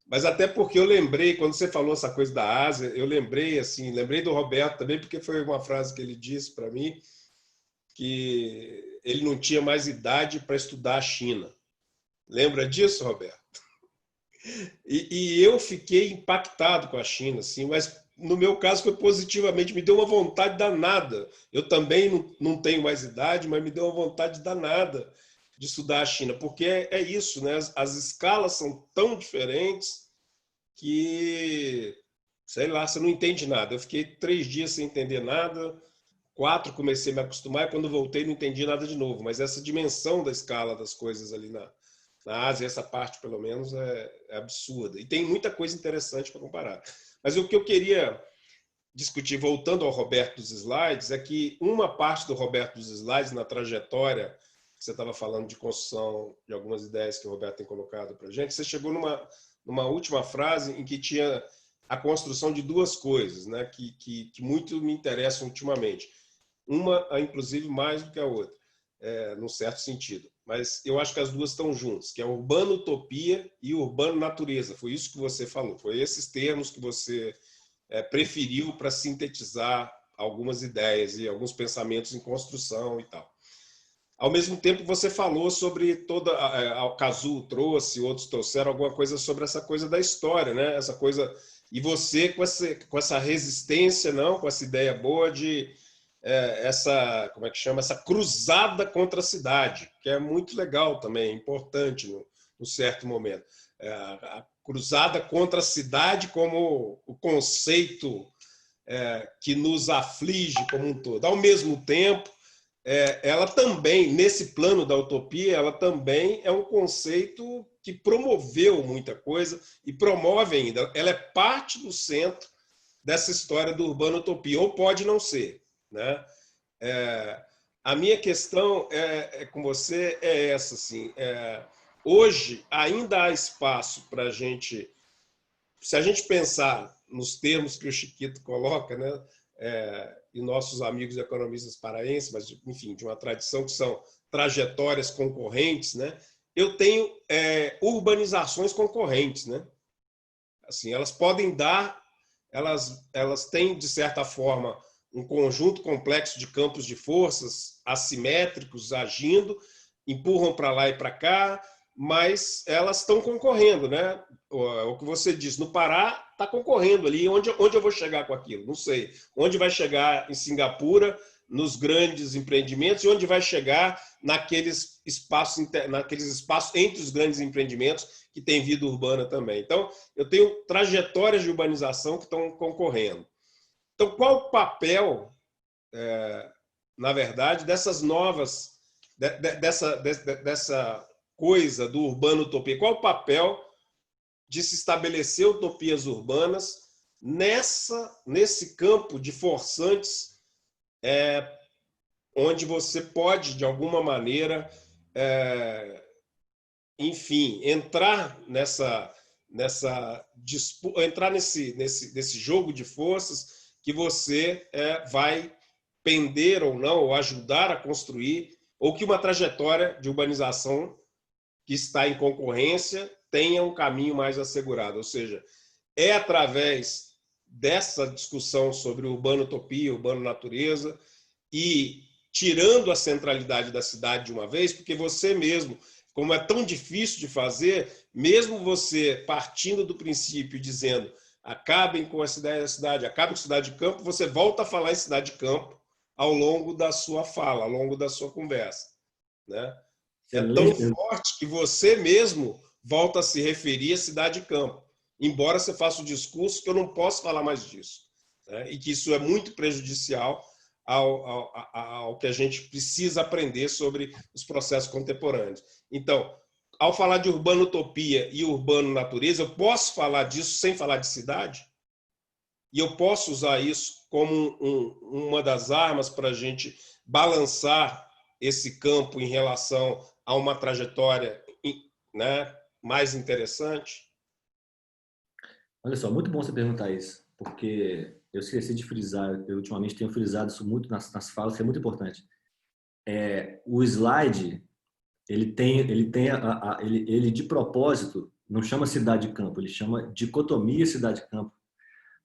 Mas até porque eu lembrei, quando você falou essa coisa da Ásia, eu lembrei do Roberto também, porque foi uma frase que ele disse para mim, que ele não tinha mais idade para estudar a China. Lembra disso, Roberto? E eu fiquei impactado com a China, assim, mas no meu caso foi positivamente, me deu uma vontade danada. Eu também não tenho mais idade, mas me deu uma vontade danada de estudar a China, porque é isso, né? As escalas são tão diferentes que, sei lá, você não entende nada. Eu fiquei 3 dias sem entender nada, 4 comecei a me acostumar, e quando voltei não entendi nada de novo. Mas essa dimensão da escala das coisas ali na Ásia, essa parte pelo menos é absurda. E tem muita coisa interessante para comparar. Mas o que eu queria discutir, voltando ao Roberto dos slides, é que uma parte do Roberto dos slides, na trajetória, você estava falando de construção de algumas ideias que o Roberto tem colocado para a gente, você chegou numa última frase em que tinha a construção de 2 coisas, né, que muito me interessam ultimamente. Uma, inclusive, mais do que a outra, num certo sentido. Mas eu acho que as duas estão juntas, que é urbano-utopia e urbano-natureza. Foi isso que você falou, foi esses termos que você preferiu para sintetizar algumas ideias e alguns pensamentos em construção e tal. Ao mesmo tempo, você falou sobre o Kazu trouxe, outros trouxeram alguma coisa sobre essa coisa da história, né? Essa coisa, e você com essa resistência, não, com essa ideia boa de essa, como é que chama? Essa cruzada contra a cidade, que é muito legal também, importante num certo momento. A cruzada contra a cidade como o conceito que nos aflige como um todo. Ao mesmo tempo, ela também, nesse plano da utopia, ela também é um conceito que promoveu muita coisa e promove ainda. Ela é parte do centro dessa história do urbano-utopia, ou pode não ser, né? A minha questão com você é essa, assim, hoje ainda há espaço para a gente, se a gente pensar nos termos que o Chiquito coloca, né? E nossos amigos economistas paraenses, mas, enfim, de uma tradição que são trajetórias concorrentes, né? Eu tenho urbanizações concorrentes, né? Assim, elas podem dar elas têm, de certa forma, um conjunto complexo de campos de forças assimétricos agindo, empurram para lá e para cá, mas elas estão concorrendo, né? O que você diz, no Pará está concorrendo ali. Onde eu vou chegar com aquilo? Não sei. Onde vai chegar em Singapura, nos grandes empreendimentos, e onde vai chegar naqueles espaços entre os grandes empreendimentos que tem vida urbana também. Então, eu tenho trajetórias de urbanização que estão concorrendo. Então, qual o papel, na verdade, dessas novas, dessa coisa do urbano utopia? Qual o papel de se estabelecer utopias urbanas nesse campo de forçantes, onde você pode, de alguma maneira, enfim, entrar entrar nesse jogo de forças que você vai pender ou não, ou ajudar a construir, ou que uma trajetória de urbanização que está em concorrência tenha um caminho mais assegurado. Ou seja, é através dessa discussão sobre urbano-utopia, urbano-natureza, e tirando a centralidade da cidade de uma vez, porque você mesmo, como é tão difícil de fazer, mesmo você partindo do princípio dizendo acabem com essa ideia da cidade, acabem com a cidade de campo, você volta a falar em cidade de campo ao longo da sua fala, ao longo da sua conversa, né? É tão forte que você mesmo volta a se referir à cidade de campo, embora você faça o discurso que eu não posso falar mais disso, né? E que isso é muito prejudicial ao que a gente precisa aprender sobre os processos contemporâneos. Então, ao falar de urbano-utopia e urbano-natureza, eu posso falar disso sem falar de cidade? E eu posso usar isso como uma das armas para a gente balançar esse campo em relação a uma trajetória, né, mais interessante? Olha só, muito bom você perguntar isso, porque eu esqueci de frisar, eu ultimamente tenho frisado isso muito nas falas, que é muito importante. O slide, ele de propósito, não chama cidade-campo, ele chama dicotomia cidade-campo,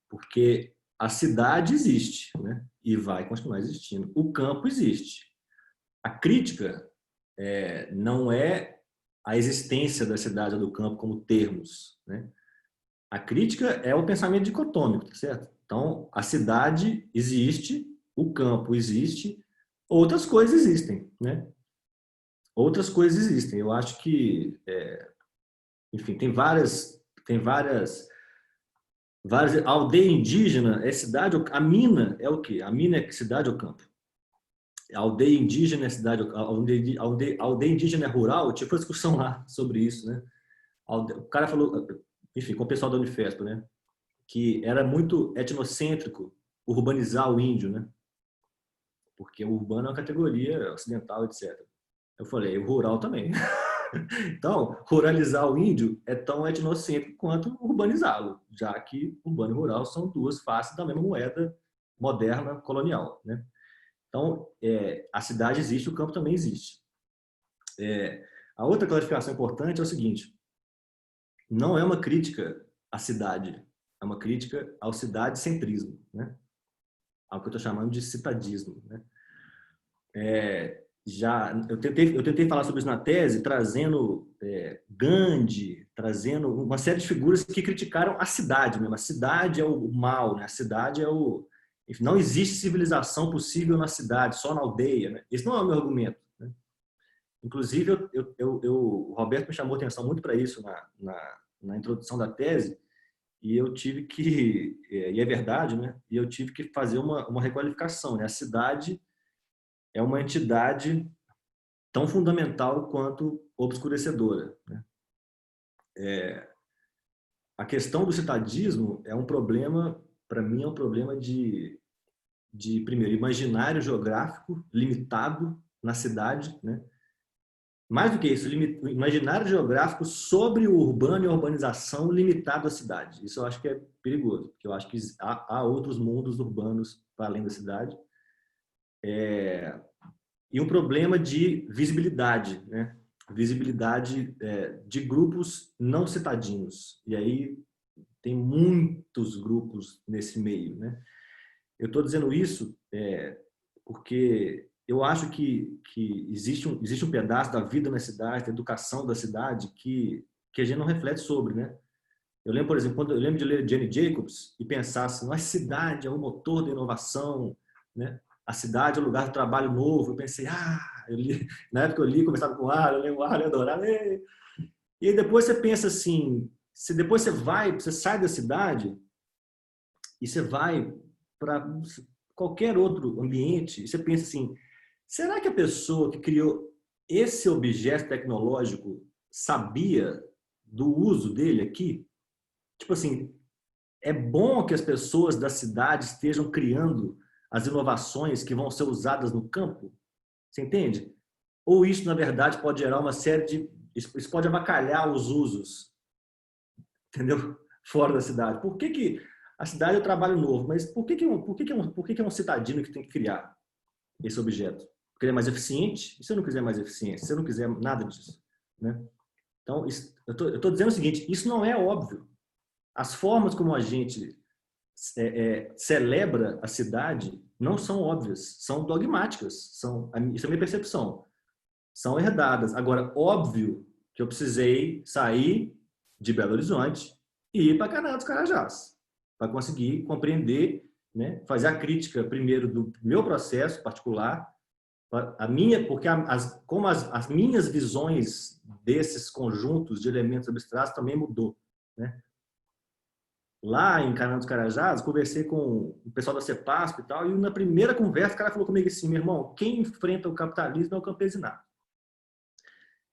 porque a cidade existe, né? E vai continuar existindo. O campo existe. A crítica não é a existência da cidade ou do campo como termos, né? A crítica é o pensamento dicotômico, tá certo? Então, a cidade existe, o campo existe, outras coisas existem, né? Outras coisas existem. Eu acho que, enfim, tem várias a aldeia indígena é cidade, a mina é o quê? A mina é cidade ou campo? A aldeia indígena é cidade, a aldeia indígena é rural? Eu tive uma discussão lá sobre isso, né? O cara falou, enfim, com o pessoal da Unifesp, né? Que era muito etnocêntrico urbanizar o índio, né? Porque o urbano é uma categoria ocidental, etc. Eu falei, o rural também. Então, ruralizar o índio é tão etnocêntrico quanto urbanizá-lo, já que urbano e rural são duas faces da mesma moeda moderna colonial, né? Então, a cidade existe, o campo também existe. A outra clarificação importante é o seguinte: não é uma crítica à cidade, é uma crítica ao cidade-centrismo, né? Ao que eu estou chamando de citadismo, né? Eu tentei falar sobre isso na tese, trazendo Gandhi, trazendo uma série de figuras que criticaram a cidade mesmo. A cidade é o mal, né? A cidade é o... Enfim, não existe civilização possível na cidade, só na aldeia, né? Esse não é o meu argumento, né? Inclusive, o Roberto me chamou a atenção muito para isso na introdução da tese, e eu tive que... E é verdade, né? E eu tive que fazer uma requalificação, né? A cidade é uma entidade tão fundamental quanto obscurecedora, né? A questão do citadismo é um problema, para mim, é um problema de primeiro, imaginário geográfico limitado na cidade, né? Mais do que isso, imaginário geográfico sobre o urbano e a urbanização limitado à cidade. Isso eu acho que é perigoso, porque eu acho que há outros mundos urbanos para além da cidade. E um problema de visibilidade, né? Visibilidade de grupos não citadinos. E aí Tem muitos grupos nesse meio, né? Eu estou dizendo isso porque eu acho que existe um pedaço da vida na cidade, da educação da cidade, que a gente não reflete sobre, né? Eu lembro, por exemplo, quando eu lembro de ler Jane Jacobs e pensar assim, a cidade é o motor da inovação, né? A cidade é o lugar de trabalho novo. Eu pensei, na época eu li, conversava com o Ara, eu lembro, eu adorava. E aí depois você pensa assim, depois você sai da cidade e você vai para qualquer outro ambiente e você pensa assim, será que a pessoa que criou esse objeto tecnológico sabia do uso dele aqui? Tipo assim, é bom que as pessoas da cidade estejam criando as inovações que vão ser usadas no campo? Você entende? Ou isso, na verdade, pode gerar uma série de... Isso pode avacalhar os usos, entendeu? Fora da cidade. Por que a cidade é o trabalho novo? Mas por que é um cidadino que tem que criar esse objeto? Porque ele é mais eficiente? E se eu não quiser mais eficiência? Se eu não quiser nada disso? Né? Então, eu estou dizendo o seguinte, isso não é óbvio. As formas como a gente celebra a cidade não são óbvias, são dogmáticas. Isso é a minha percepção. São herdadas. Agora, óbvio que eu precisei sair de Belo Horizonte e ir para Canaã dos Carajás para conseguir compreender, né, fazer a crítica primeiro do meu processo particular, porque como as minhas visões desses conjuntos de elementos abstratos também mudou, né? Lá em Canaã dos Carajás, conversei com o pessoal da CEPASP e tal, e na primeira conversa o cara falou comigo assim, meu irmão, quem enfrenta o capitalismo é o campesinato.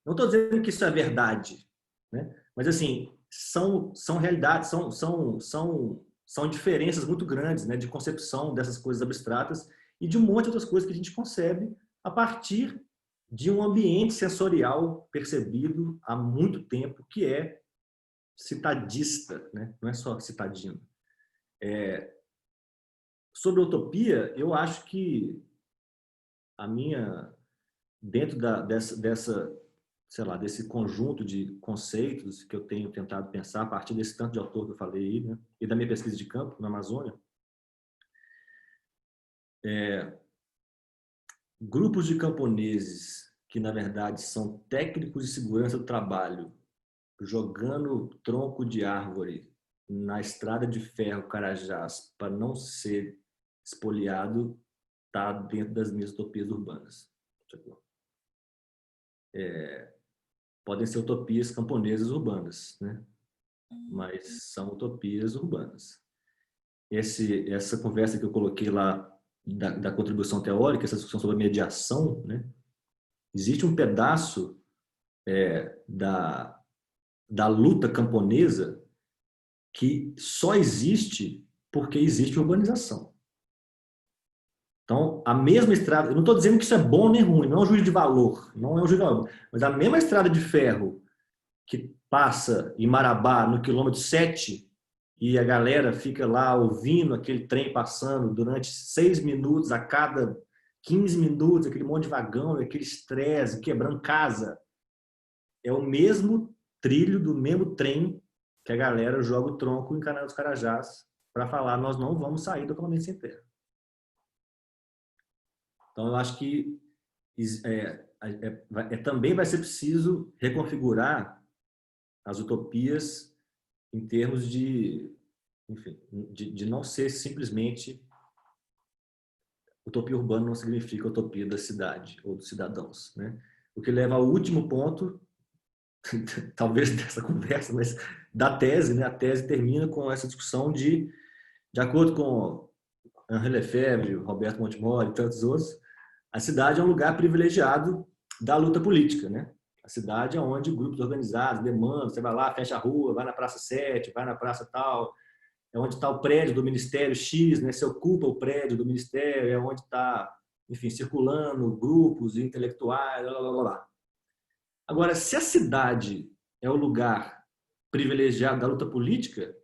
Não estou dizendo que isso é verdade, né? Mas assim, são realidades, são diferenças muito grandes, né, de concepção dessas coisas abstratas e de um monte de outras coisas que a gente concebe a partir de um ambiente sensorial percebido há muito tempo, que é citadista, né? Não é só citadino. Sobre utopia, eu acho que dentro sei lá, desse conjunto de conceitos que eu tenho tentado pensar a partir desse tanto de autor que eu falei aí, né? E da minha pesquisa de campo na Amazônia, grupos de camponeses que, na verdade, são técnicos de segurança do trabalho, jogando tronco de árvore na estrada de ferro Carajás para não ser espoliado, está dentro das minhas utopias urbanas. Podem ser utopias camponesas urbanas, né? Mas são utopias urbanas. Essa conversa que eu coloquei lá da contribuição teórica, essa discussão sobre a mediação, né? Existe um pedaço da luta camponesa que só existe porque existe urbanização. Então, a mesma estrada... Eu não estou dizendo que isso é bom nem ruim, não é um juízo de valor, não é um juízo de valor, mas a mesma estrada de ferro que passa em Marabá, no quilômetro 7, e a galera fica lá ouvindo aquele trem passando durante 6 minutos, a cada 15 minutos, aquele monte de vagão, aquele estresse, quebrando casa. É o mesmo trilho do mesmo trem que a galera joga o tronco em Canaã dos Carajás para falar, nós não vamos sair do acampamento sem terra. Então, eu acho que também vai ser preciso reconfigurar as utopias em termos de, enfim, de não ser simplesmente... Utopia urbana não significa utopia da cidade ou dos cidadãos, né? O que leva ao último ponto, talvez dessa conversa, mas da tese, né? A tese termina com essa discussão de acordo com Henri Lefebvre, Roberto Montemori e tantos outros, a cidade é um lugar privilegiado da luta política, né? A cidade é onde grupos organizados demandam, você vai lá, fecha a rua, vai na Praça 7, vai na praça tal, é onde está o prédio do Ministério X, né? Você ocupa o prédio do Ministério, é onde está, enfim, circulando grupos intelectuais, blá, blá, blá, blá. Agora, se a cidade é o lugar privilegiado da luta política,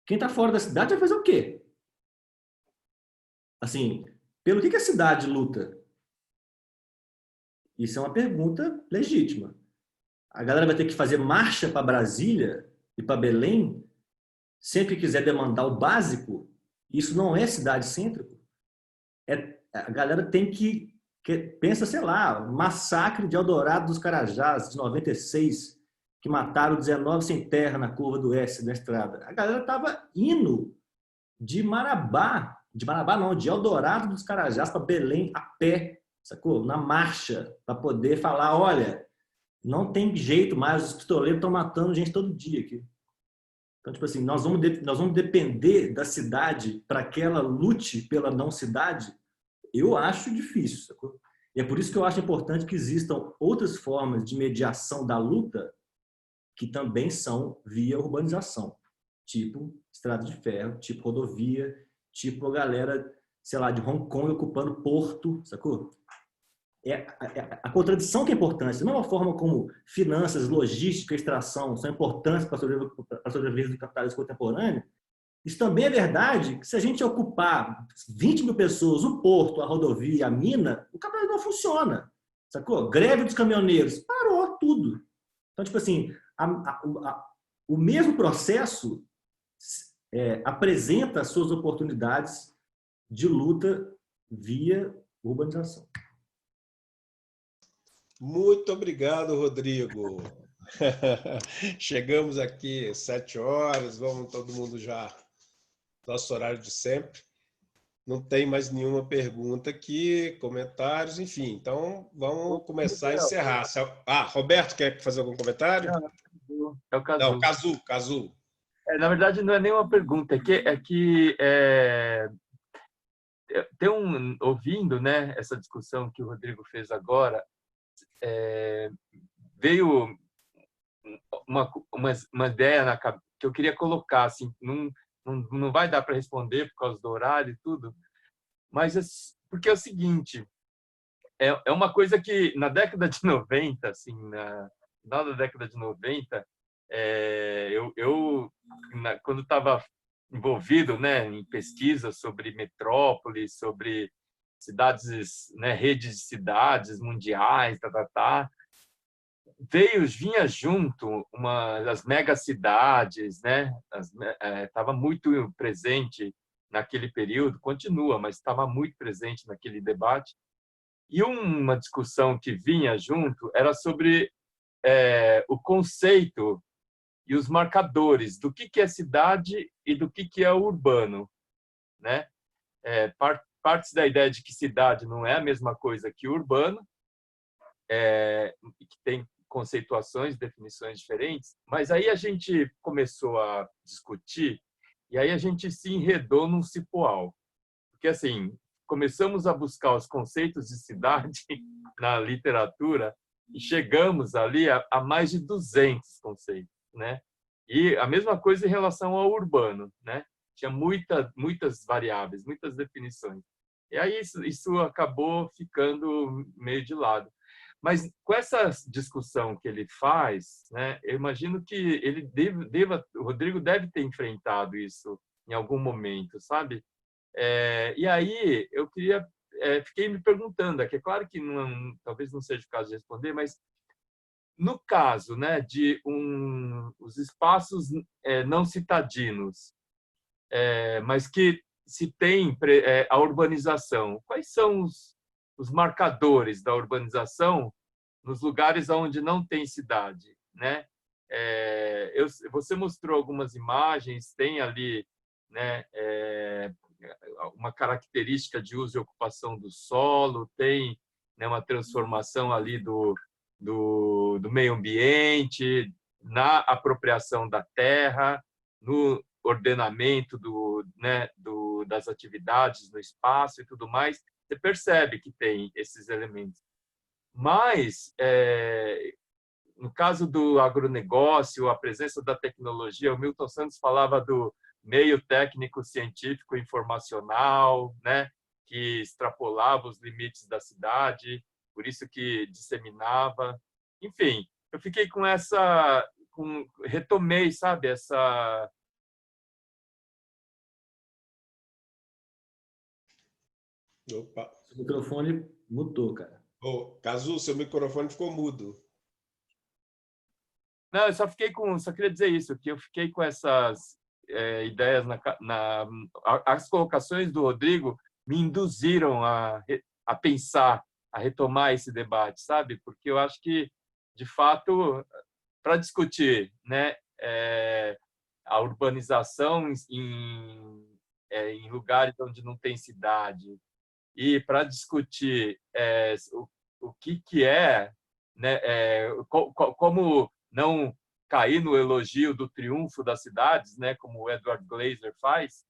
quem está fora da cidade vai fazer o quê? Assim, pelo que a cidade luta? Isso é uma pergunta legítima. A galera vai ter que fazer marcha para Brasília e para Belém sempre quiser demandar o básico, isso não é cidade cêntrico. A galera tem que pensa, sei lá, o massacre de Eldorado dos Carajás, de 96, que mataram 19 sem terra na curva do S da estrada. A galera estava indo de Marabá não, de Eldorado dos Carajás para Belém a pé, sacou? Na marcha, para poder falar, olha, não tem jeito mais, os pistoleiros estão matando gente todo dia aqui. Então, tipo assim, nós vamos depender da cidade para que ela lute pela não cidade. Eu acho difícil, sacou? E é por isso que eu acho importante que existam outras formas de mediação da luta que também são via urbanização, tipo estrada de ferro, tipo rodovia, tipo a galera, sei lá, de Hong Kong ocupando Porto, sacou? A contradição que é importante, da mesma forma como finanças, logística, extração são importantes para a sobrevivência do capitalismo contemporâneo, isso também é verdade que se a gente ocupar 20 mil pessoas, o porto, a rodovia, a mina, o capitalismo não funciona, sacou? Greve dos caminhoneiros, parou tudo. Então, tipo assim, o mesmo processo apresenta as suas oportunidades de luta via urbanização. Muito obrigado, Rodrigo. Chegamos aqui 7 horas, vamos todo mundo já nosso horário de sempre. Não tem mais nenhuma pergunta aqui, comentários, enfim. Então, vamos começar a encerrar. Roberto, quer fazer algum comentário? É o Cazu. Não, Cazu. Na verdade, não é nenhuma pergunta. Ouvindo, né, essa discussão que o Rodrigo fez agora, veio uma ideia na cabeça que eu queria colocar, assim, não vai dar para responder por causa do horário e tudo, mas porque é o seguinte, é uma coisa que na década de 90, assim, na final da década de 90, quando estava envolvido, né, em pesquisa sobre metrópoles, sobre cidades, né, redes de cidades mundiais, vinha junto das megacidades, né? Estava muito presente naquele período, continua, mas estava muito presente naquele debate. E uma discussão que vinha junto era sobre o conceito e os marcadores do que é cidade e do que é urbano, né? Parte da ideia de que cidade não é a mesma coisa que urbano, que tem conceituações, definições diferentes, mas aí a gente começou a discutir e aí a gente se enredou num cipoal. Porque, assim, começamos a buscar os conceitos de cidade na literatura e chegamos ali a mais de 200 conceitos, né? E a mesma coisa em relação ao urbano, né? Tinha muitas variáveis, muitas definições. E aí isso acabou ficando meio de lado. Mas com essa discussão que ele faz, né, eu imagino que ele o Rodrigo deve ter enfrentado isso em algum momento, sabe? E aí eu fiquei me perguntando, é claro que talvez não seja o caso de responder, mas no caso, né, de os espaços não citadinos, mas que se tem a urbanização, quais são os marcadores da urbanização nos lugares onde não tem cidade, né? Você mostrou algumas imagens, tem ali, né, uma característica de uso e ocupação do solo, tem, né, uma transformação ali do meio ambiente, na apropriação da terra, no ordenamento das atividades no espaço e tudo mais. Você percebe que tem esses elementos. Mas, no caso do agronegócio, a presença da tecnologia, o Milton Santos falava do meio técnico, científico, informacional, né, que extrapolava os limites da cidade, por isso que disseminava. Enfim, eu fiquei com retomei, sabe, essa... Opa. O microfone mutou, cara. Cazu, seu microfone ficou mudo. Não, eu só queria dizer isso, que eu fiquei com ideias as colocações do Rodrigo me induziram a pensar, a retomar esse debate, sabe? Porque eu acho que, de fato, para discutir, né, a urbanização em lugares onde não tem cidade e para discutir o que é, né, como não cair no elogio do triunfo das cidades, né, como o Edward Glaser faz.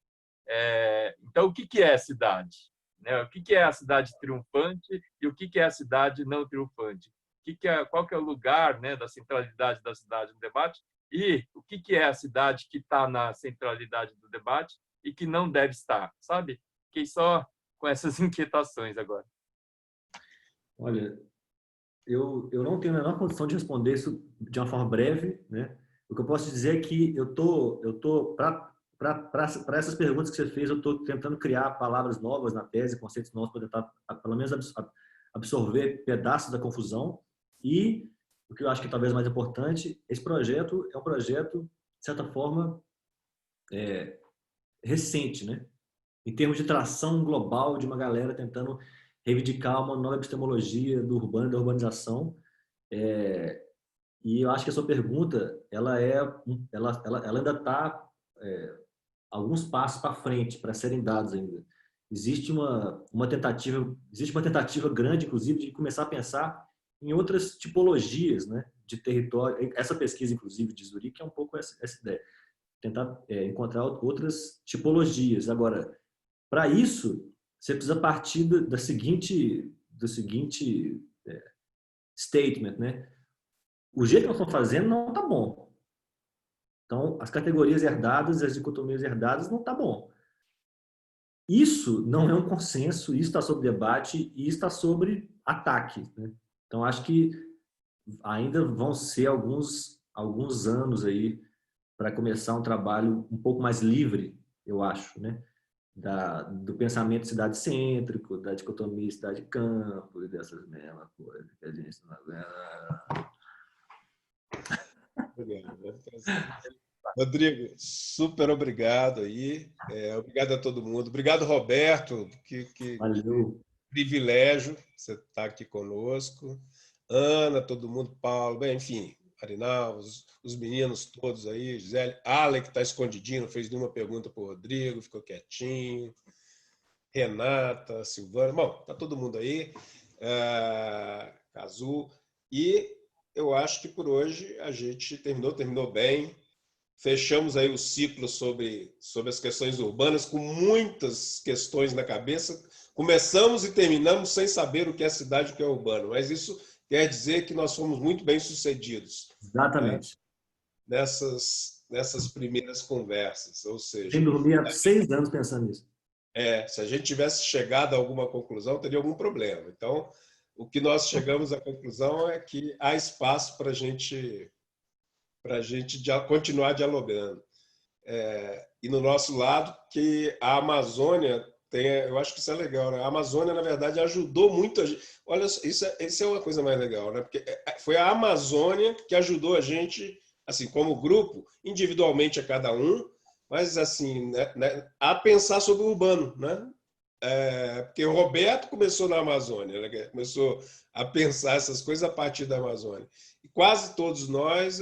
Então, o que é a cidade? Né? O que é a cidade triunfante e o que é a cidade não triunfante? Qual que é o lugar, né, da centralidade da cidade no debate e o que é a cidade que está na centralidade do debate e que não deve estar, sabe? Fiquei só com essas inquietações agora. Olha, eu não tenho a menor condição de responder isso de uma forma breve, né? O que eu posso dizer é que eu tô para essas perguntas que você fez, eu estou tentando criar palavras novas na tese, conceitos novos para tentar, pelo menos, absorver pedaços da confusão. E o que eu acho que talvez mais importante, esse projeto é um projeto, de certa forma, recente, né? Em termos de tração global de uma galera tentando reivindicar uma nova epistemologia do urbano e da urbanização. E eu acho que a sua pergunta, ela ainda está alguns passos para frente, para serem dados ainda. Existe uma tentativa grande, inclusive, de começar a pensar em outras tipologias, né, de território. Essa pesquisa, inclusive, de Zurique é um pouco essa ideia. Tentar encontrar outras tipologias. Agora, para isso, você precisa partir do seguinte statement, né? O jeito que nós estamos fazendo não está bom. Então, as categorias herdadas, as dicotomias herdadas, não está bom. Isso não é um consenso, isso está sob debate e está sobre ataque, né? Então, acho que ainda vão ser alguns anos aí para começar um trabalho um pouco mais livre, eu acho, né? Do pensamento cidade-cêntrico, da dicotomia cidade-campo e dessas mesmas coisas que a gente não aguenta. Rodrigo, super obrigado aí. Obrigado a todo mundo. Obrigado, Roberto. Valeu. Privilégio você estar aqui conosco. Ana, todo mundo, Paulo, bem, enfim, Arinal, os meninos todos aí, Gisele, Ale, que está escondidinho, não fez nenhuma pergunta para o Rodrigo, ficou quietinho. Renata, Silvana, bom, tá todo mundo aí. Cazu. E eu acho que por hoje a gente terminou bem. Fechamos aí o ciclo sobre as questões urbanas, com muitas questões na cabeça. Começamos e terminamos sem saber o que é cidade e o que é urbano, mas isso quer dizer que nós fomos muito bem-sucedidos. Exatamente. Né? Nessas primeiras conversas. Ou seja, sem dormir há 6 anos pensando nisso. Se a gente tivesse chegado a alguma conclusão, teria algum problema. Então, o que nós chegamos à conclusão é que há espaço para a gente continuar dialogando. E no nosso lado, que a Amazônia tem, eu acho que isso é legal, né? A Amazônia, na verdade, ajudou muito a gente. Olha, isso é uma coisa mais legal, né? Porque foi a Amazônia que ajudou a gente, assim, como grupo, individualmente a cada um, mas assim, né, a pensar sobre o urbano, né? Porque o Roberto começou na Amazônia, né? Começou a pensar essas coisas a partir da Amazônia. E quase todos nós,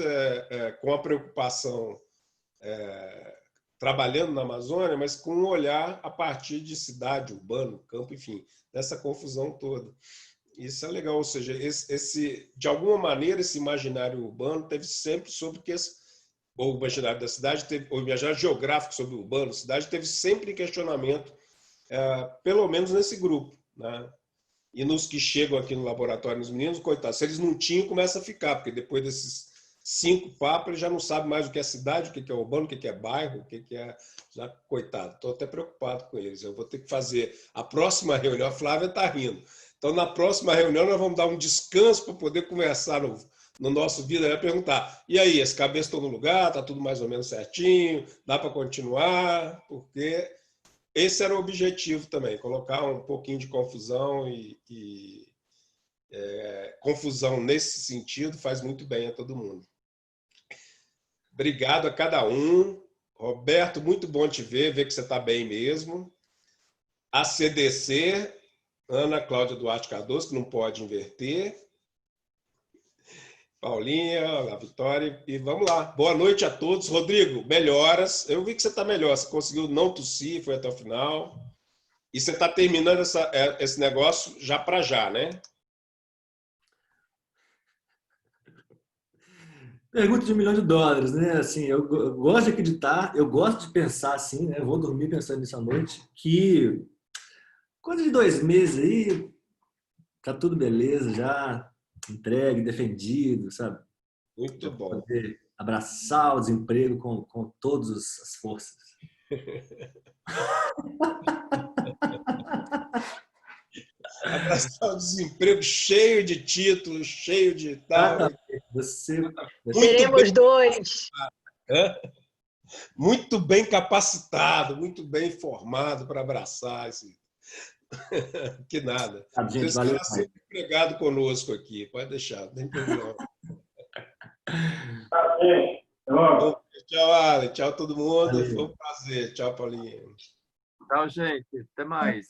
com a preocupação, trabalhando na Amazônia, mas com um olhar a partir de cidade, urbano, campo, enfim, dessa confusão toda. Isso é legal, ou seja, de alguma maneira, esse imaginário urbano teve sempre sobre que o imaginário da cidade, o imaginário geográfico sobre o urbano, a cidade teve sempre em questionamento, pelo menos nesse grupo, né? E nos que chegam aqui no laboratório, nos meninos, coitados, se eles não tinham, começa a ficar, porque depois desses 5 papos, eles já não sabem mais o que é cidade, o que é urbano, o que é bairro, o que é... Já, coitado, estou até preocupado com eles. Eu vou ter que fazer a próxima reunião, a Flávia está rindo. Então, na próxima reunião, nós vamos dar um descanso para poder conversar no nosso Vida, né? Perguntar, e aí, as cabeças estão no lugar, está tudo mais ou menos certinho, dá para continuar? Porque esse era o objetivo também, colocar um pouquinho de confusão confusão nesse sentido faz muito bem a todo mundo. Obrigado a cada um. Roberto, muito bom te ver que você está bem mesmo. A CDC, Ana Cláudia Duarte Cardoso, que não pode inverter. Paulinha, a Vitória, e vamos lá. Boa noite a todos. Rodrigo, melhoras. Eu vi que você está melhor, você conseguiu não tossir, foi até o final. E você está terminando esse negócio já para já, né? Pergunta de $1 milhão, né? Assim, eu gosto de acreditar, eu gosto de pensar assim, né? Eu vou dormir pensando nisso à noite, que coisa de 2 meses aí, tá tudo beleza já, entregue, defendido, sabe? Muito bom. Poder abraçar o desemprego com todas as forças. Abraçar o desemprego cheio de títulos, cheio de tal. Teremos 2. Muito bem capacitado, muito bem formado para abraçar esse. Que nada. Gente, você está sempre empregado conosco aqui, pode deixar, não tem problema. Tchau, Ale. Tchau, todo mundo. Foi um prazer. Tchau, Paulinho. Tchau, gente. Até mais.